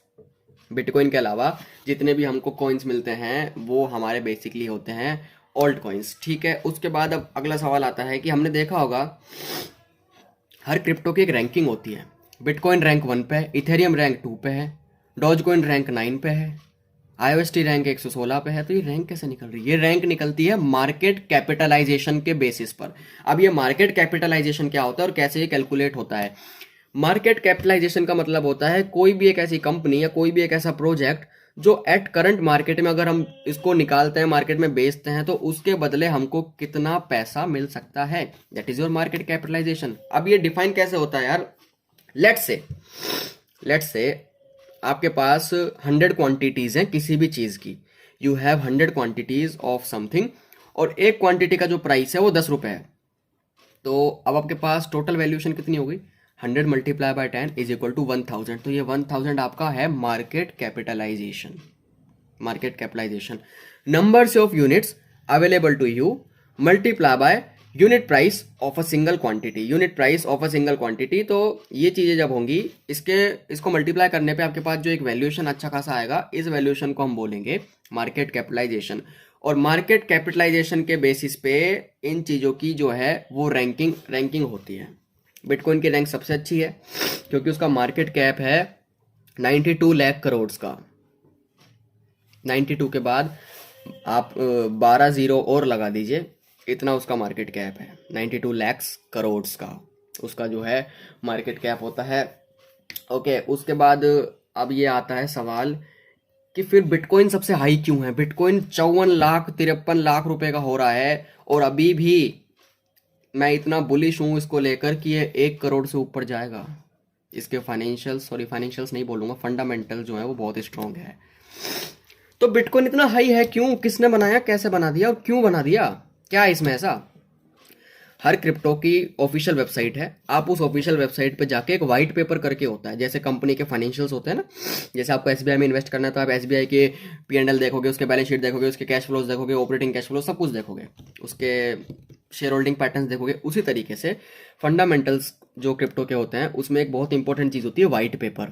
बिटकॉइन के अलावा जितने भी हमको कॉइन्स मिलते हैं वो हमारे बेसिकली होते हैं ऑल्ट कॉइन्स, ठीक है। उसके बाद अब अगला सवाल आता है कि हमने देखा होगा हर क्रिप्टो की एक रैंकिंग होती है। बिटकॉइन रैंक 1 पे है, इथेरियम रैंक 2 पे है, डॉज कॉइन रैंक 9 पे है, IOST रैंक 116 पे है। तो ये रैंक कैसे निकल रही है? ये रैंक निकलती है मार्केट कैपिटलाइजेशन के बेसिस पर। अब ये मार्केट कैपिटलाइजेशन क्या होता है और कैसे ये कैलकुलेट होता है? मार्केट कैपिटलाइजेशन का मतलब होता है कोई भी एक ऐसी कंपनी या कोई भी एक ऐसा प्रोजेक्ट जो एट करंट मार्केट में अगर हम इसको निकालते हैं, मार्केट में बेचते हैं, तो उसके बदले हमको कितना पैसा मिल सकता है। That is your market capitalisation. अब ये डिफाइन कैसे होता है यार? लेट्स से आपके पास 100 क्वांटिटीज हैं किसी भी चीज की, you have 100 quantities of something, और एक क्वांटिटी का जो प्राइस है वो 10 रुपये है। तो अब आपके पास टोटल वैल्यूएशन कितनी हो गई, 100 multiply by 10 is equal to 1000। तो ये 1000 आपका है market capitalisation. Market capitalisation, numbers of units available to you multiply by unit price of a single quantity. Unit price of a single quantity, तो ये चीज़ें जब होंगी, इसको मल्टीप्लाई करने पे आपके पास जो एक वैल्यूएशन अच्छा खासा आएगा, इस वैल्यूएशन को हम बोलेंगे मार्केट कैपिटलाइजेशन। और मार्केट कैपिटलाइजेशन के बेसिस पे इन चीज़ों की जो है वो रैंकिंग होती है। बिटकॉइन की रैंक सबसे अच्छी है क्योंकि उसका मार्केट कैप है 92 लाख करोड़ का। 92 के बाद आप 12 जीरो और लगा दीजिए, इतना उसका मार्केट कैप है। 92 लाख करोड़ का उसका जो है मार्केट कैप होता है। ओके, उसके बाद अब ये आता है सवाल कि फिर बिटकॉइन सबसे हाई क्यों है। बिटकॉइन 54 लाख 53 लाख रुपए का हो रहा है, और अभी भी मैं इतना बुलिश हूँ इसको लेकर कि ये 1 करोड़ से ऊपर जाएगा। इसके फाइनेंशियल्स नहीं बोलूँगा, फंडामेंटल जो है वो बहुत स्ट्रांग है। तो बिटकॉइन इतना हाई है क्यों, किसने बनाया, कैसे बना दिया और क्यों बना दिया, क्या है इसमें ऐसा। हर क्रिप्टो की ऑफिशियल वेबसाइट है, आप उस ऑफिशियल वेबसाइट पे जाके एक वाइट पेपर करके होता है, जैसे कंपनी के फाइनेंशियल्स होते हैं ना, जैसे आपको एसबीआई में इन्वेस्ट करना है तो आप एसबीआई के P&L देखोगे, उसके बैलेंस शीट देखोगे, उसके कैश फ्लोज देखोगे, ऑपरेटिंग कैश फ्लो सब कुछ देखोगे, उसके शेयर होल्डिंग पैटर्न्स देखोगे। उसी तरीके से फंडामेंटल्स जो क्रिप्टो के होते हैं उसमें एक बहुत इंपॉर्टेंट चीज़ होती है वाइट पेपर।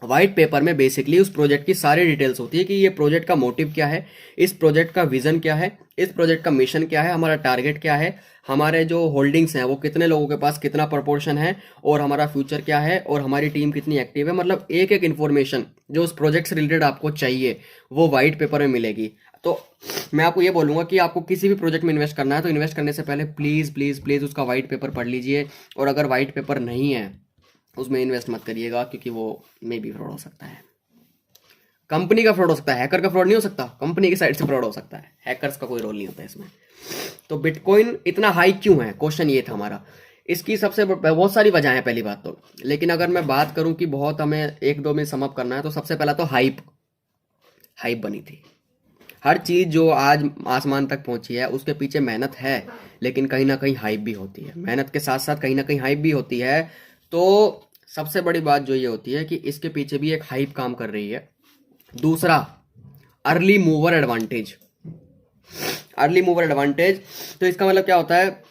वाइट पेपर में बेसिकली उस प्रोजेक्ट की सारी डिटेल्स होती है कि ये प्रोजेक्ट का मोटिव क्या है, इस प्रोजेक्ट का विजन क्या है, इस प्रोजेक्ट का मिशन क्या है, हमारा टारगेट क्या है, हमारे जो होल्डिंग्स हैं वो कितने लोगों के पास कितना प्रपोर्शन है, और हमारा फ्यूचर क्या है, और हमारी टीम कितनी एक्टिव है। मतलब एक एक इन्फॉर्मेशन जो उस प्रोजेक्ट से रिलेटेड आपको चाहिए वो वाइट पेपर में मिलेगी। तो मैं आपको ये बोलूँगा कि आपको किसी भी प्रोजेक्ट में इन्वेस्ट करना है तो इन्वेस्ट करने से पहले प्लीज़ प्लीज़ प्लीज़ उसका वाइट पेपर पढ़ लीजिए। और अगर वाइट पेपर नहीं है उसमें इन्वेस्ट मत करिएगा, क्योंकि वो मे बी फ्रॉड हो सकता है। कंपनी का फ्रॉड हो सकता है, हैकर का फ्रॉड नहीं हो सकता, कंपनी की साइड से फ्रॉड हो सकता है, हैकर्स का कोई रोल नहीं होता इसमें। तो बिटकॉइन इतना हाई क्यों है, क्वेश्चन ये था हमारा। इसकी सबसे बहुत सारी वजह है पहली बात तो, लेकिन अगर मैं बात करूं कि बहुत हमें एक दो में सम अप करना है तो सबसे पहला तो हाइप बनी थी। हर चीज़ जो आज आसमान तक पहुंची है उसके पीछे मेहनत है, लेकिन कहीं ना कहीं हाइप भी होती है। मेहनत के साथ साथ कहीं ना कहीं हाइप भी होती है। तो सबसे बड़ी बात जो ये होती है कि इसके पीछे भी एक हाइप काम कर रही है। दूसरा, early mover advantage. Early mover advantage तो इसका मतलब क्या होता है,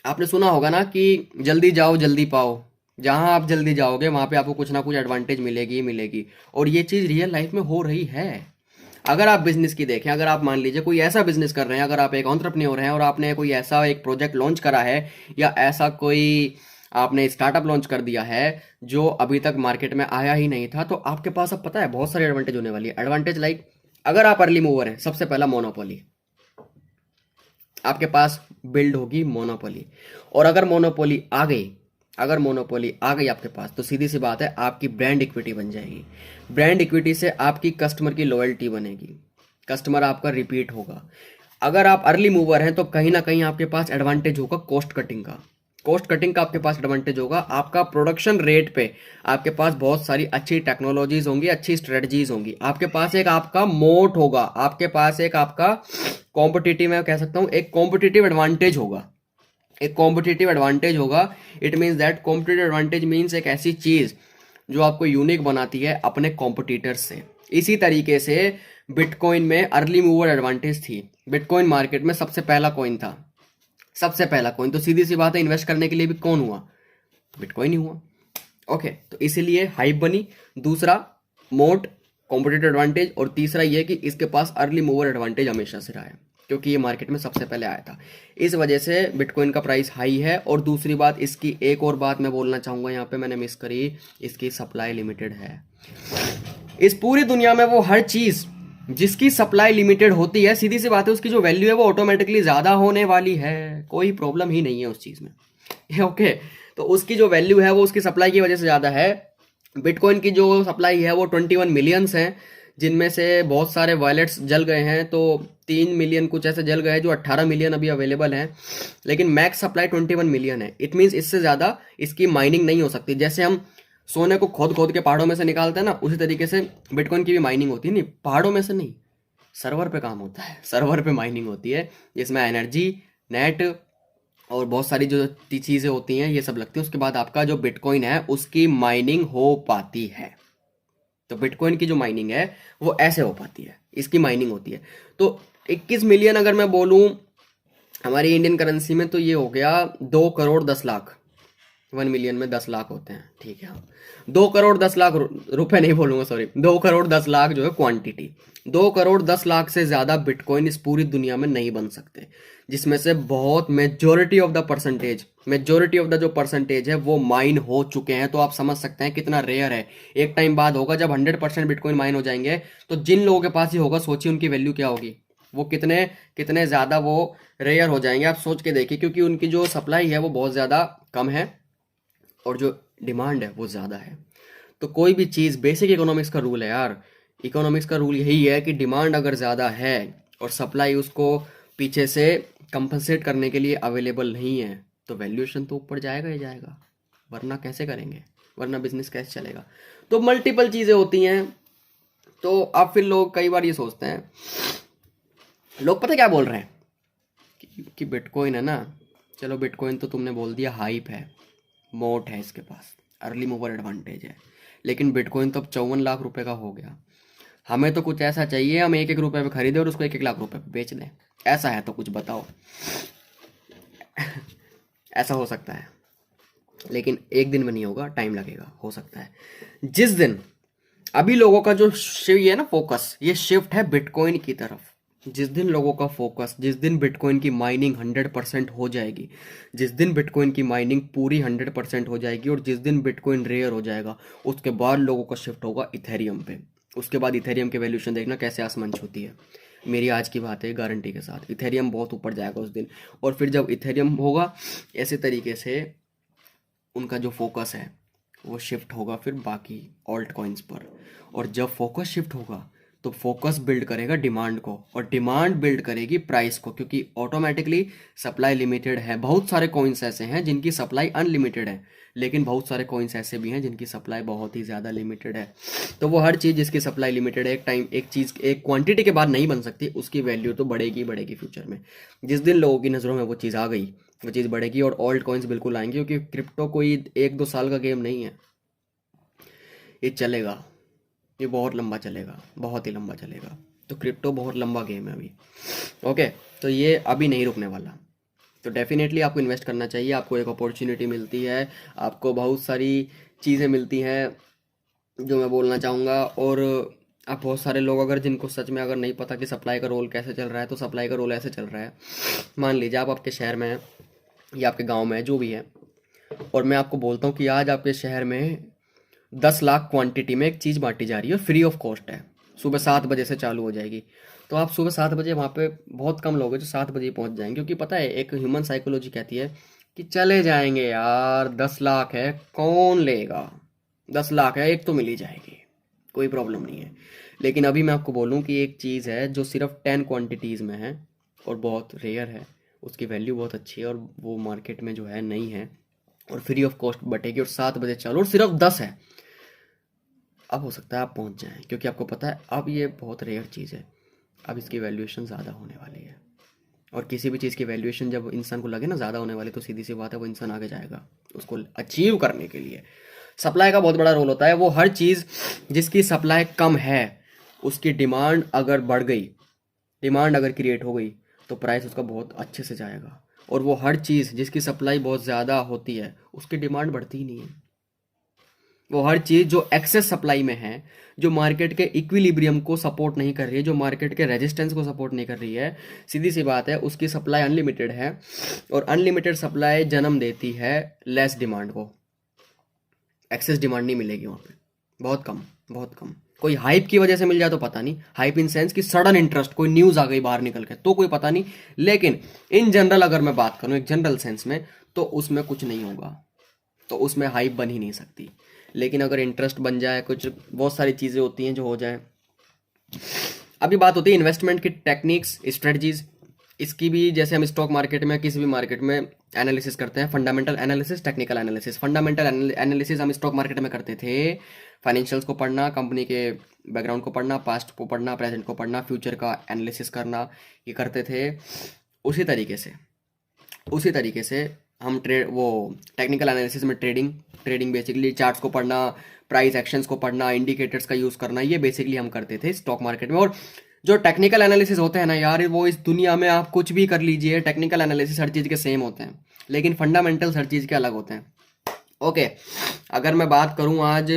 आपने सुना होगा ना कि जल्दी जाओ जल्दी पाओ। जहां आप जल्दी जाओगे वहां पे आपको कुछ ना कुछ एडवांटेज मिलेगी। और ये चीज़ रियल लाइफ में हो रही है। अगर आप बिजनेस की देखें, अगर आप मान लीजिए कोई ऐसा बिजनेस कर रहे हैं, अगर आप एक एंटरप्रेन्योर हैं और आपने कोई ऐसा एक प्रोजेक्ट लॉन्च करा है, या ऐसा कोई आपने स्टार्टअप लॉन्च कर दिया है जो अभी तक मार्केट में आया ही नहीं था, तो आपके पास अब पता है बहुत सारे एडवांटेज होने वाली है। एडवांटेज लाइक, अगर आप अर्ली मूवर हैं, सबसे पहला मोनोपोली, आपके पास बिल्ड होगी मोनोपोली। और अगर मोनोपोली आ गई आपके पास, तो सीधी सी बात है आपकी ब्रांड इक्विटी बन जाएगी। ब्रांड इक्विटी से आपकी कस्टमर की लॉयल्टी बनेगी, कस्टमर आपका रिपीट होगा। अगर आप अर्ली मूवर हैं तो कहीं ना कहीं आपके पास एडवांटेज होगा कॉस्ट कटिंग का आपके पास एडवांटेज होगा। आपका प्रोडक्शन रेट पे आपके पास बहुत सारी अच्छी टेक्नोलॉजीज होंगी, अच्छी स्ट्रेटजीज होंगी। आपके पास एक आपका मोट होगा, आपके पास एक आपका कॉम्पिटिटिव, मैं कह सकता हूं एक कॉम्पिटिटिव एडवांटेज होगा। It means that competitive advantage means एक ऐसी चीज जो आपको यूनिक बनाती है अपने कॉम्पिटिटर्स से। इसी तरीके से बिटकॉइन में अर्ली मूवर एडवांटेज थी। बिटकॉइन मार्केट में सबसे पहला कॉइन था, तो सीधी सी बात है इन्वेस्ट करने के लिए भी कौन हुआ, बिटकॉइन ही हुआ। ओके, तो इसीलिए हाइप बनी। दूसरा, मोट कॉम्पिटिटिव एडवांटेज। और तीसरा ये कि इसके पास अर्ली मूवर एडवांटेज हमेशा से रहा है, क्योंकि ये मार्केट में सबसे पहले आया था। इस वजह से बिटकॉइन का प्राइस हाई है। और दूसरी बात, इसकी एक और बात मैं बोलना चाहूँगा, यहाँ पे मैंने मिस करी, इसकी सप्लाई लिमिटेड है। इस पूरी दुनिया में वो हर चीज़ जिसकी सप्लाई लिमिटेड होती है, सीधी सी बात है उसकी जो वैल्यू है वो ऑटोमेटिकली ज़्यादा होने वाली है। कोई प्रॉब्लम ही नहीं है उस चीज़ में। ओके, तो उसकी जो वैल्यू है वो उसकी सप्लाई की वजह से ज़्यादा है। बिटकॉइन की जो सप्लाई है वो 21 मिलियंस हैं, जिनमें से बहुत सारे वॉलेट्स जल गए हैं। तो 3 मिलियन कुछ ऐसे जल गए हैं, जो 18 मिलियन अभी अवेलेबल हैं। लेकिन मैक्स सप्लाई 21 मिलियन है। इट मीन्स इससे ज़्यादा इसकी माइनिंग नहीं हो सकती। जैसे हम सोने को खोद खोद के पहाड़ों में से निकालते हैं ना, उसी तरीके से बिटकॉइन की भी माइनिंग होती है। नहीं, पहाड़ों में से नहीं, सर्वर पे काम होता है, सर्वर पे माइनिंग होती है, जिसमें एनर्जी, नेट और बहुत सारी जो चीज़ें होती हैं ये सब लगती है। उसके बाद आपका जो बिटकॉइन है उसकी माइनिंग हो पाती है। तो बिटकॉइन की जो माइनिंग है वो ऐसे हो पाती है, इसकी माइनिंग होती है। तो 21 मिलियन अगर मैं बोलूँ हमारी इंडियन करेंसी में, तो ये हो गया 2 करोड़ 10 लाख। 1 मिलियन में 10 लाख होते हैं, ठीक है। 2 करोड़ 10 लाख रुपए नहीं बोलूंगा, सॉरी, 2 करोड़ 10 लाख जो है क्वांटिटी। 2 करोड़ 10 लाख से ज्यादा बिटकॉइन इस पूरी दुनिया में नहीं बन सकते, जिसमें से बहुत मेजोरिटी ऑफ द जो परसेंटेज है वो माइन हो चुके हैं। तो आप समझ सकते हैं कितना रेयर है। एक टाइम बाद होगा जब 100% बिटकॉइन माइन हो जाएंगे, तो जिन लोगों के पास ही होगा, सोचिए उनकी वैल्यू क्या होगी, वो कितने कितने ज्यादा वो रेयर हो जाएंगे। आप सोच के देखिए, क्योंकि उनकी जो सप्लाई है वो बहुत ज्यादा कम है और जो डिमांड है वो ज़्यादा है। तो कोई भी चीज़, बेसिक इकोनॉमिक्स का रूल है यार, इकोनॉमिक्स का रूल यही है कि डिमांड अगर ज़्यादा है और सप्लाई उसको पीछे से कंपनसेट करने के लिए अवेलेबल नहीं है, तो वैल्यूएशन तो ऊपर जाएगा ही जाएगा, वरना कैसे करेंगे, वरना बिजनेस कैसे चलेगा। तो मल्टीपल चीज़ें होती हैं। तो अब फिर लोग कई बार ये सोचते हैं, लोग पता क्या बोल रहे हैं कि बिटकॉइन है ना, चलो बिटकॉइन तो तुमने बोल दिया हाइप है, मोट है इसके पास, अर्ली मूवर एडवांटेज है, लेकिन बिटकॉइन तो अब 54 लाख रुपए का हो गया। हमें तो कुछ ऐसा चाहिए, हम 1-1 रुपए पे खरीदें और उसको 1-1 लाख रुपए पे बेच दें। ऐसा है तो कुछ बताओ। ऐसा हो सकता है, लेकिन एक दिन में नहीं होगा, टाइम लगेगा। हो सकता है जिस दिन, अभी लोगों का जो ये है ना फोकस, ये शिफ्ट है बिटकॉइन की तरफ। जिस दिन लोगों का फोकस, जिस दिन बिटकॉइन की माइनिंग 100% हो जाएगी, जिस दिन बिटकॉइन की माइनिंग पूरी 100% हो जाएगी और जिस दिन बिटकॉइन रेयर हो जाएगा, उसके बाद लोगों का शिफ्ट होगा इथेरियम पे। उसके बाद इथेरियम की वैल्यूएशन देखना कैसे आसमान छूती है। मेरी आज की बात है, गारंटी के साथ इथेरियम बहुत ऊपर जाएगा उस दिन। और फिर जब इथेरियम होगा, ऐसे तरीके से उनका जो फोकस है वो शिफ्ट होगा फिर बाकी ऑल्ट कॉइन्स पर। और जब फोकस शिफ्ट होगा तो फोकस बिल्ड करेगा डिमांड को, और डिमांड बिल्ड करेगी प्राइस को, क्योंकि ऑटोमेटिकली सप्लाई लिमिटेड है। बहुत सारे कॉइन्स ऐसे हैं जिनकी सप्लाई अनलिमिटेड है, लेकिन बहुत सारे कॉइन्स ऐसे भी हैं जिनकी सप्लाई बहुत ही ज़्यादा लिमिटेड है। तो वो हर चीज़ जिसकी सप्लाई लिमिटेड है, एक चीज़ एक क्वांटिटी के बाद नहीं बन सकती, उसकी वैल्यू तो बढ़ेगी बढ़ेगी फ्यूचर में। जिस दिन लोगों की नज़रों में वो चीज़ आ गई, वो चीज़ बढ़ेगी और ऑल्ट कॉइन्स बिल्कुल आएंगे, क्योंकि क्रिप्टो कोई 1-2 साल का गेम नहीं है। ये चलेगा, ये बहुत लंबा चलेगा, बहुत ही लंबा चलेगा। तो क्रिप्टो बहुत लंबा गेम है अभी। ओके, तो ये अभी नहीं रुकने वाला। तो डेफिनेटली आपको इन्वेस्ट करना चाहिए। आपको एक अपॉर्चुनिटी मिलती है, आपको बहुत सारी चीज़ें मिलती हैं जो मैं बोलना चाहूँगा। और आप बहुत सारे लोग अगर जिनको सच में अगर नहीं पता कि सप्लाई का रोल कैसे चल रहा है, तो सप्लाई का रोल ऐसे चल रहा है। मान लीजिए आप आपके शहर में हैं या आपके गाँव में है, जो भी है, और मैं आपको बोलता हूँ कि आज आपके शहर में 10 लाख क्वांटिटी में एक चीज़ बांटी जा रही है, फ्री ऑफ कॉस्ट है, सुबह 7 बजे से चालू हो जाएगी। तो आप सुबह 7 बजे वहाँ पे, बहुत कम लोग हैं जो 7 बजे पहुँच जाएंगे, क्योंकि पता है एक ह्यूमन साइकोलॉजी कहती है कि चले जाएंगे यार, 10 लाख है कौन लेगा, 10 लाख है, एक तो मिल ही जाएगी, कोई प्रॉब्लम नहीं है। लेकिन अभी मैं आपको बोलूँ कि एक चीज़ है जो सिर्फ 10 क्वान्टिटीज़ में है और बहुत रेयर है, उसकी वैल्यू बहुत अच्छी है और वो मार्केट में जो है नहीं है, और फ्री ऑफ कॉस्ट बटेगी और 7 बजे चालू, और सिर्फ 10 है। अब हो सकता है आप पहुंच जाएं, क्योंकि आपको पता है अब ये बहुत रेयर चीज़ है, अब इसकी वैल्यूएशन ज़्यादा होने वाली है। और किसी भी चीज़ की वैल्यूएशन जब इंसान को लगे ना ज़्यादा होने वाली, तो सीधी सी बात है वो इंसान आगे जाएगा उसको अचीव करने के लिए। सप्लाई का बहुत बड़ा रोल होता है। वो हर चीज़ जिसकी सप्लाई कम है, उसकी डिमांड अगर बढ़ गई, डिमांड अगर क्रिएट हो गई, तो प्राइस उसका बहुत अच्छे से जाएगा। और वो हर चीज़ जिसकी सप्लाई बहुत ज़्यादा होती है, उसकी डिमांड बढ़ती ही नहीं है। वो हर चीज़ जो एक्सेस सप्लाई में है, जो मार्केट के इक्विलिब्रियम को सपोर्ट नहीं कर रही है, जो मार्केट के रेजिस्टेंस को सपोर्ट नहीं कर रही है, सीधी सी बात है उसकी सप्लाई अनलिमिटेड है। और अनलिमिटेड सप्लाई जन्म देती है लेस डिमांड को। एक्सेस डिमांड नहीं मिलेगी वहाँ पे, बहुत कम, बहुत कम। कोई हाइप की वजह से मिल जाए तो पता नहीं, हाइप इन सेंस कि सडन इंटरेस्ट, कोई न्यूज़ आ गई बाहर निकल के, तो कोई पता नहीं। लेकिन इन जनरल अगर मैं बात करूँ एक जनरल सेंस में, तो उसमें कुछ नहीं होगा, तो उसमें हाइप बन ही नहीं सकती। लेकिन अगर इंटरेस्ट बन जाए, कुछ बहुत सारी चीज़ें होती हैं जो हो जाए। अभी बात होती है इन्वेस्टमेंट की टेक्निक्स, स्ट्रेटजीज। इसकी भी जैसे हम स्टॉक मार्केट में किसी भी मार्केट में एनालिसिस करते हैं, fundamental analysis, technical analysis. Fundamental analysis हम स्टॉक मार्केट में करते थे, फाइनेंशियल्स को पढ़ना, कंपनी के बैकग्राउंड को पढ़ना, पास्ट को पढ़ना, प्रेजेंट को पढ़ना, फ्यूचर का एनालिसिस करना, ये करते थे। उसी तरीके से हम टेक्निकल एनालिसिस में ट्रेडिंग बेसिकली चार्ट्स को पढ़ना, प्राइस एक्शंस को पढ़ना, इंडिकेटर्स का यूज़ करना, ये बेसिकली हम करते थे स्टॉक मार्केट में। और जो टेक्निकल एनालिसिस होते हैं ना यार, वो इस दुनिया में आप कुछ भी कर लीजिए, टेक्निकल एनालिसिस हर चीज़ के सेम होते हैं, लेकिन फंडामेंटल्स हर चीज़ के अलग होते हैं। ओके, अगर मैं बात करूँ आज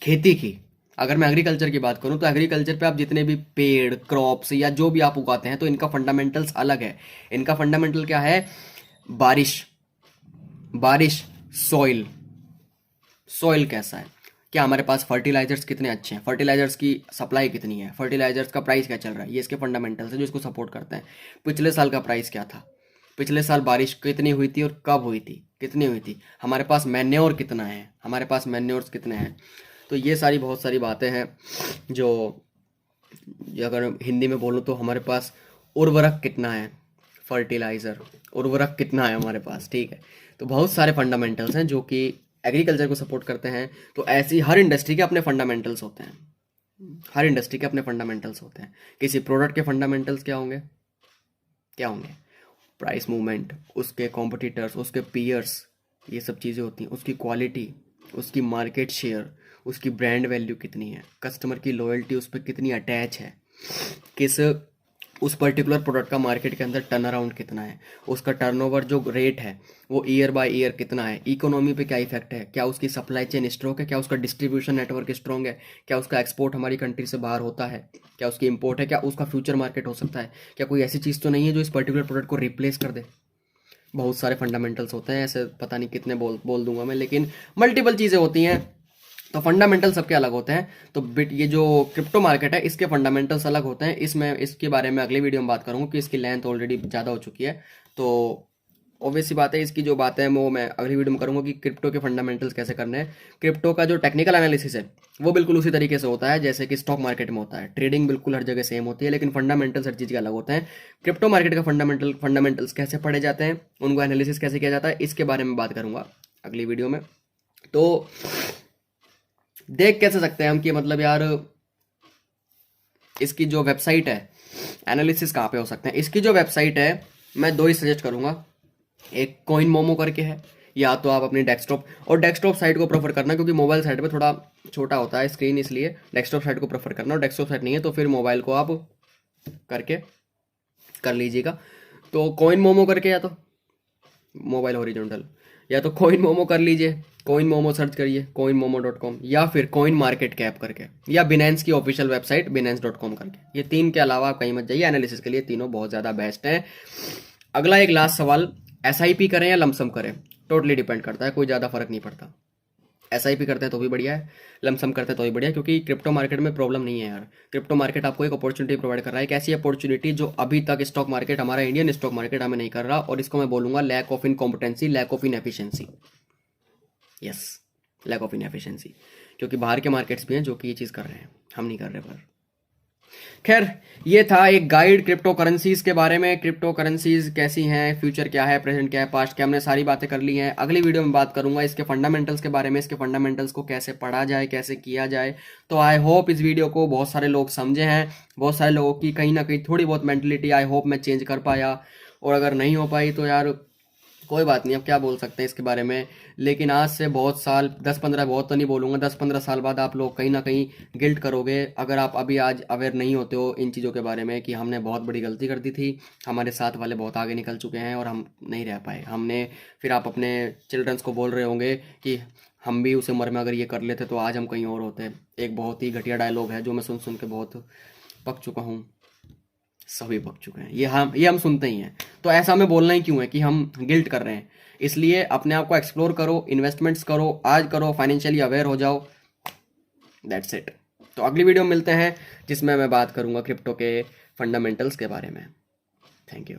खेती की, अगर मैं एग्रीकल्चर की बात करूं, तो एग्रीकल्चर पे आप जितने भी पेड़, क्रॉप्स या जो भी आप उगाते हैं, तो इनका फंडामेंटल्स अलग है। इनका फंडामेंटल क्या है? बारिश, सॉइल कैसा है, क्या हमारे पास फर्टिलाइजर्स कितने अच्छे हैं, फर्टिलाइजर्स की सप्लाई कितनी है, फर्टिलाइजर्स का प्राइस क्या चल रहा है, ये इसके फंडामेंटल्स है जो इसको सपोर्ट करते हैं। पिछले साल का प्राइस क्या था, पिछले साल बारिश कितनी हुई थी और कब हुई थी, कितनी हुई थी, हमारे पास मैन्योर कितना है, हमारे पास मैन्योर्स कितने हैं। तो ये सारी बहुत सारी बातें हैं जो अगर हिंदी में बोलूँ तो हमारे पास उर्वरक कितना है, फर्टिलाइज़र, उर्वरक कितना है हमारे पास, ठीक है। तो बहुत सारे फंडामेंटल्स हैं जो कि एग्रीकल्चर को सपोर्ट करते हैं। तो ऐसी हर इंडस्ट्री के अपने फंडामेंटल्स होते हैं, हर इंडस्ट्री के अपने फंडामेंटल्स होते हैं। किसी प्रोडक्ट के फंडामेंटल्स क्या होंगे? प्राइस मूवमेंट, उसके कॉम्पिटिटर्स, उसके पीयर्स, ये सब चीज़ें होती हैं। उसकी क्वालिटी, उसकी मार्केट शेयर, उसकी ब्रांड वैल्यू कितनी है, कस्टमर की लॉयल्टी उस पर कितनी अटैच है, किस उस पर्टिकुलर प्रोडक्ट का मार्केट के अंदर टर्न अराउंड कितना है, उसका टर्नओवर जो रेट है वो ईयर बाय ईयर कितना है, इकोनॉमी पे क्या इफेक्ट है, क्या उसकी सप्लाई चेन स्ट्रॉन्ग है, क्या उसका डिस्ट्रीब्यूशन नेटवर्क स्ट्रॉन्ग है, क्या उसका एक्सपोर्ट हमारी कंट्री से बाहर होता है, क्या उसकी इंपोर्ट है, क्या उसका फ्यूचर मार्केट हो सकता है, क्या कोई ऐसी चीज़ तो नहीं है जो इस पर्टिकुलर प्रोडक्ट को रिप्लेस कर दे। बहुत सारे फंडामेंटल्स होते हैं, ऐसे पता नहीं कितने बोल दूंगा मैं, लेकिन मल्टीपल चीज़ें होती हैं। तो फंडामेंटल सबके अलग होते हैं। तो ये जो क्रिप्टो मार्केट है, इसके फंडामेंटल्स अलग होते हैं। इसके बारे में अगली वीडियो में बात करूंगा कि इसकी लेंथ ऑलरेडी ज़्यादा हो चुकी है। तो ऑब्वियस सी बात है, इसकी जो बात है वो मैं अगली वीडियो में करूंगा कि क्रिप्टो के फंडामेंटल्स कैसे करने हैं। क्रिप्टो का जो टेक्निकल एनालिसिस है वो बिल्कुल उसी तरीके से होता है जैसे कि स्टॉक मार्केट में होता है। ट्रेडिंग बिल्कुल हर जगह सेम होती है, लेकिन फंडामेंटल्स हर चीज़ के अलग होते हैं। क्रिप्टो मार्केट का फंडामेंटल्स कैसे पढ़े जाते हैं, उनको एनालिसिस कैसे किया जाता है, इसके बारे में बात करूंगा अगली वीडियो में। तो देख कैसे सकते हैं हम कि मतलब यार इसकी जो वेबसाइट है, एनालिसिस कहाँ पे हो सकते हैं। इसकी जो वेबसाइट है मैं दो ही सजेस्ट करूंगा, एक कॉइन मोमो करके है, या तो आप अपनी डेस्कटॉप साइट को प्रेफर करना, क्योंकि मोबाइल साइट पे थोड़ा छोटा होता है स्क्रीन, इसलिए डेस्कटॉप साइट को प्रेफर करना। और डेस्कटॉप साइट नहीं है तो फिर मोबाइल को आप करके कर लीजिएगा। तो कॉइन मोमो करके, या तो मोबाइल हॉरिजॉन्टल, या तो कॉइन मोमो कर लीजिए, कॉइन मोमो सर्च करिए, coinmomo.com, या फिर कॉइन मार्केट कैप करके, या बिनेंस की ऑफिशियल वेबसाइट binance.com करके। ये तीन के अलावा आप कहीं मत जाइए, एनालिसिस के लिए तीनों बहुत ज़्यादा बेस्ट हैं। अगला एक लास्ट सवाल, SIP करें या लमसम करें? टोटली डिपेंड करता है, कोई ज़्यादा फर्क नहीं पड़ता। SIP करते हैं तो भी बढ़िया है, लमसम करते हैं तो भी बढ़िया, क्योंकि क्रिप्टो मार्केट में प्रॉब्लम नहीं है यार। क्रिप्टो मार्केट आपको एक अपॉर्चुनिटी प्रोवाइड कर रहा है, एक ऐसी अपॉर्चुनिटी जो अभी तक स्टॉक मार्केट, हमारा इंडियन स्टॉक मार्केट हमें नहीं कर रहा, और इसको मैं बोलूंगा lack of incompetency, lack of inefficiency. Yes, lack of inefficiency, क्योंकि बाहर के मार्केट्स भी हैं जो कि ये चीज़ कर रहे हैं, हम नहीं कर रहे। पर खैर, ये था एक गाइड क्रिप्टो करेंसीज के बारे में। क्रिप्टो करेंसीज कैसी हैं, फ्यूचर क्या है, प्रेजेंट क्या है, पास्ट क्या, हमने सारी बातें कर ली हैं। अगली वीडियो में बात करूंगा इसके फंडामेंटल्स के बारे में, इसके फंडामेंटल्स को कैसे पढ़ा जाए, कैसे किया जाए। तो आई होप इस वीडियो को बहुत सारे लोग समझे हैं, बहुत सारे लोगों की कहीं ना कहीं थोड़ी बहुत मेंटलिटी आई होप मैं चेंज कर पाया। और अगर नहीं हो पाई तो यार कोई बात नहीं, अब क्या बोल सकते हैं इसके बारे में। लेकिन आज से बहुत साल, 10-15, बहुत तो नहीं बोलूँगा, 10-15 साल बाद आप लोग कहीं ना कहीं गिल्ट करोगे अगर आप अभी आज अवेयर नहीं होते हो इन चीज़ों के बारे में, कि हमने बहुत बड़ी गलती कर दी थी, हमारे साथ वाले बहुत आगे निकल चुके हैं और हम नहीं रह पाए। फिर आप अपने चिल्ड्रंस को बोल रहे होंगे कि हम भी उस उम्र में अगर ये कर लेते तो आज हम कहीं और होते। एक बहुत ही घटिया डायलॉग है जो मैं सुन सुन के बहुत पक चुका हूँ, सभी पक चुके हैं, ये हम सुनते ही हैं। तो ऐसा हमें बोलना ही क्यों है कि हम गिल्ट कर रहे हैं। इसलिए अपने आप को एक्सप्लोर करो, इन्वेस्टमेंट्स करो, आज करो, फाइनेंशियली अवेयर हो जाओ, दैट्स इट। तो अगली वीडियो में मिलते हैं जिसमें मैं बात करूंगा क्रिप्टो के फंडामेंटल्स के बारे में। Thank you.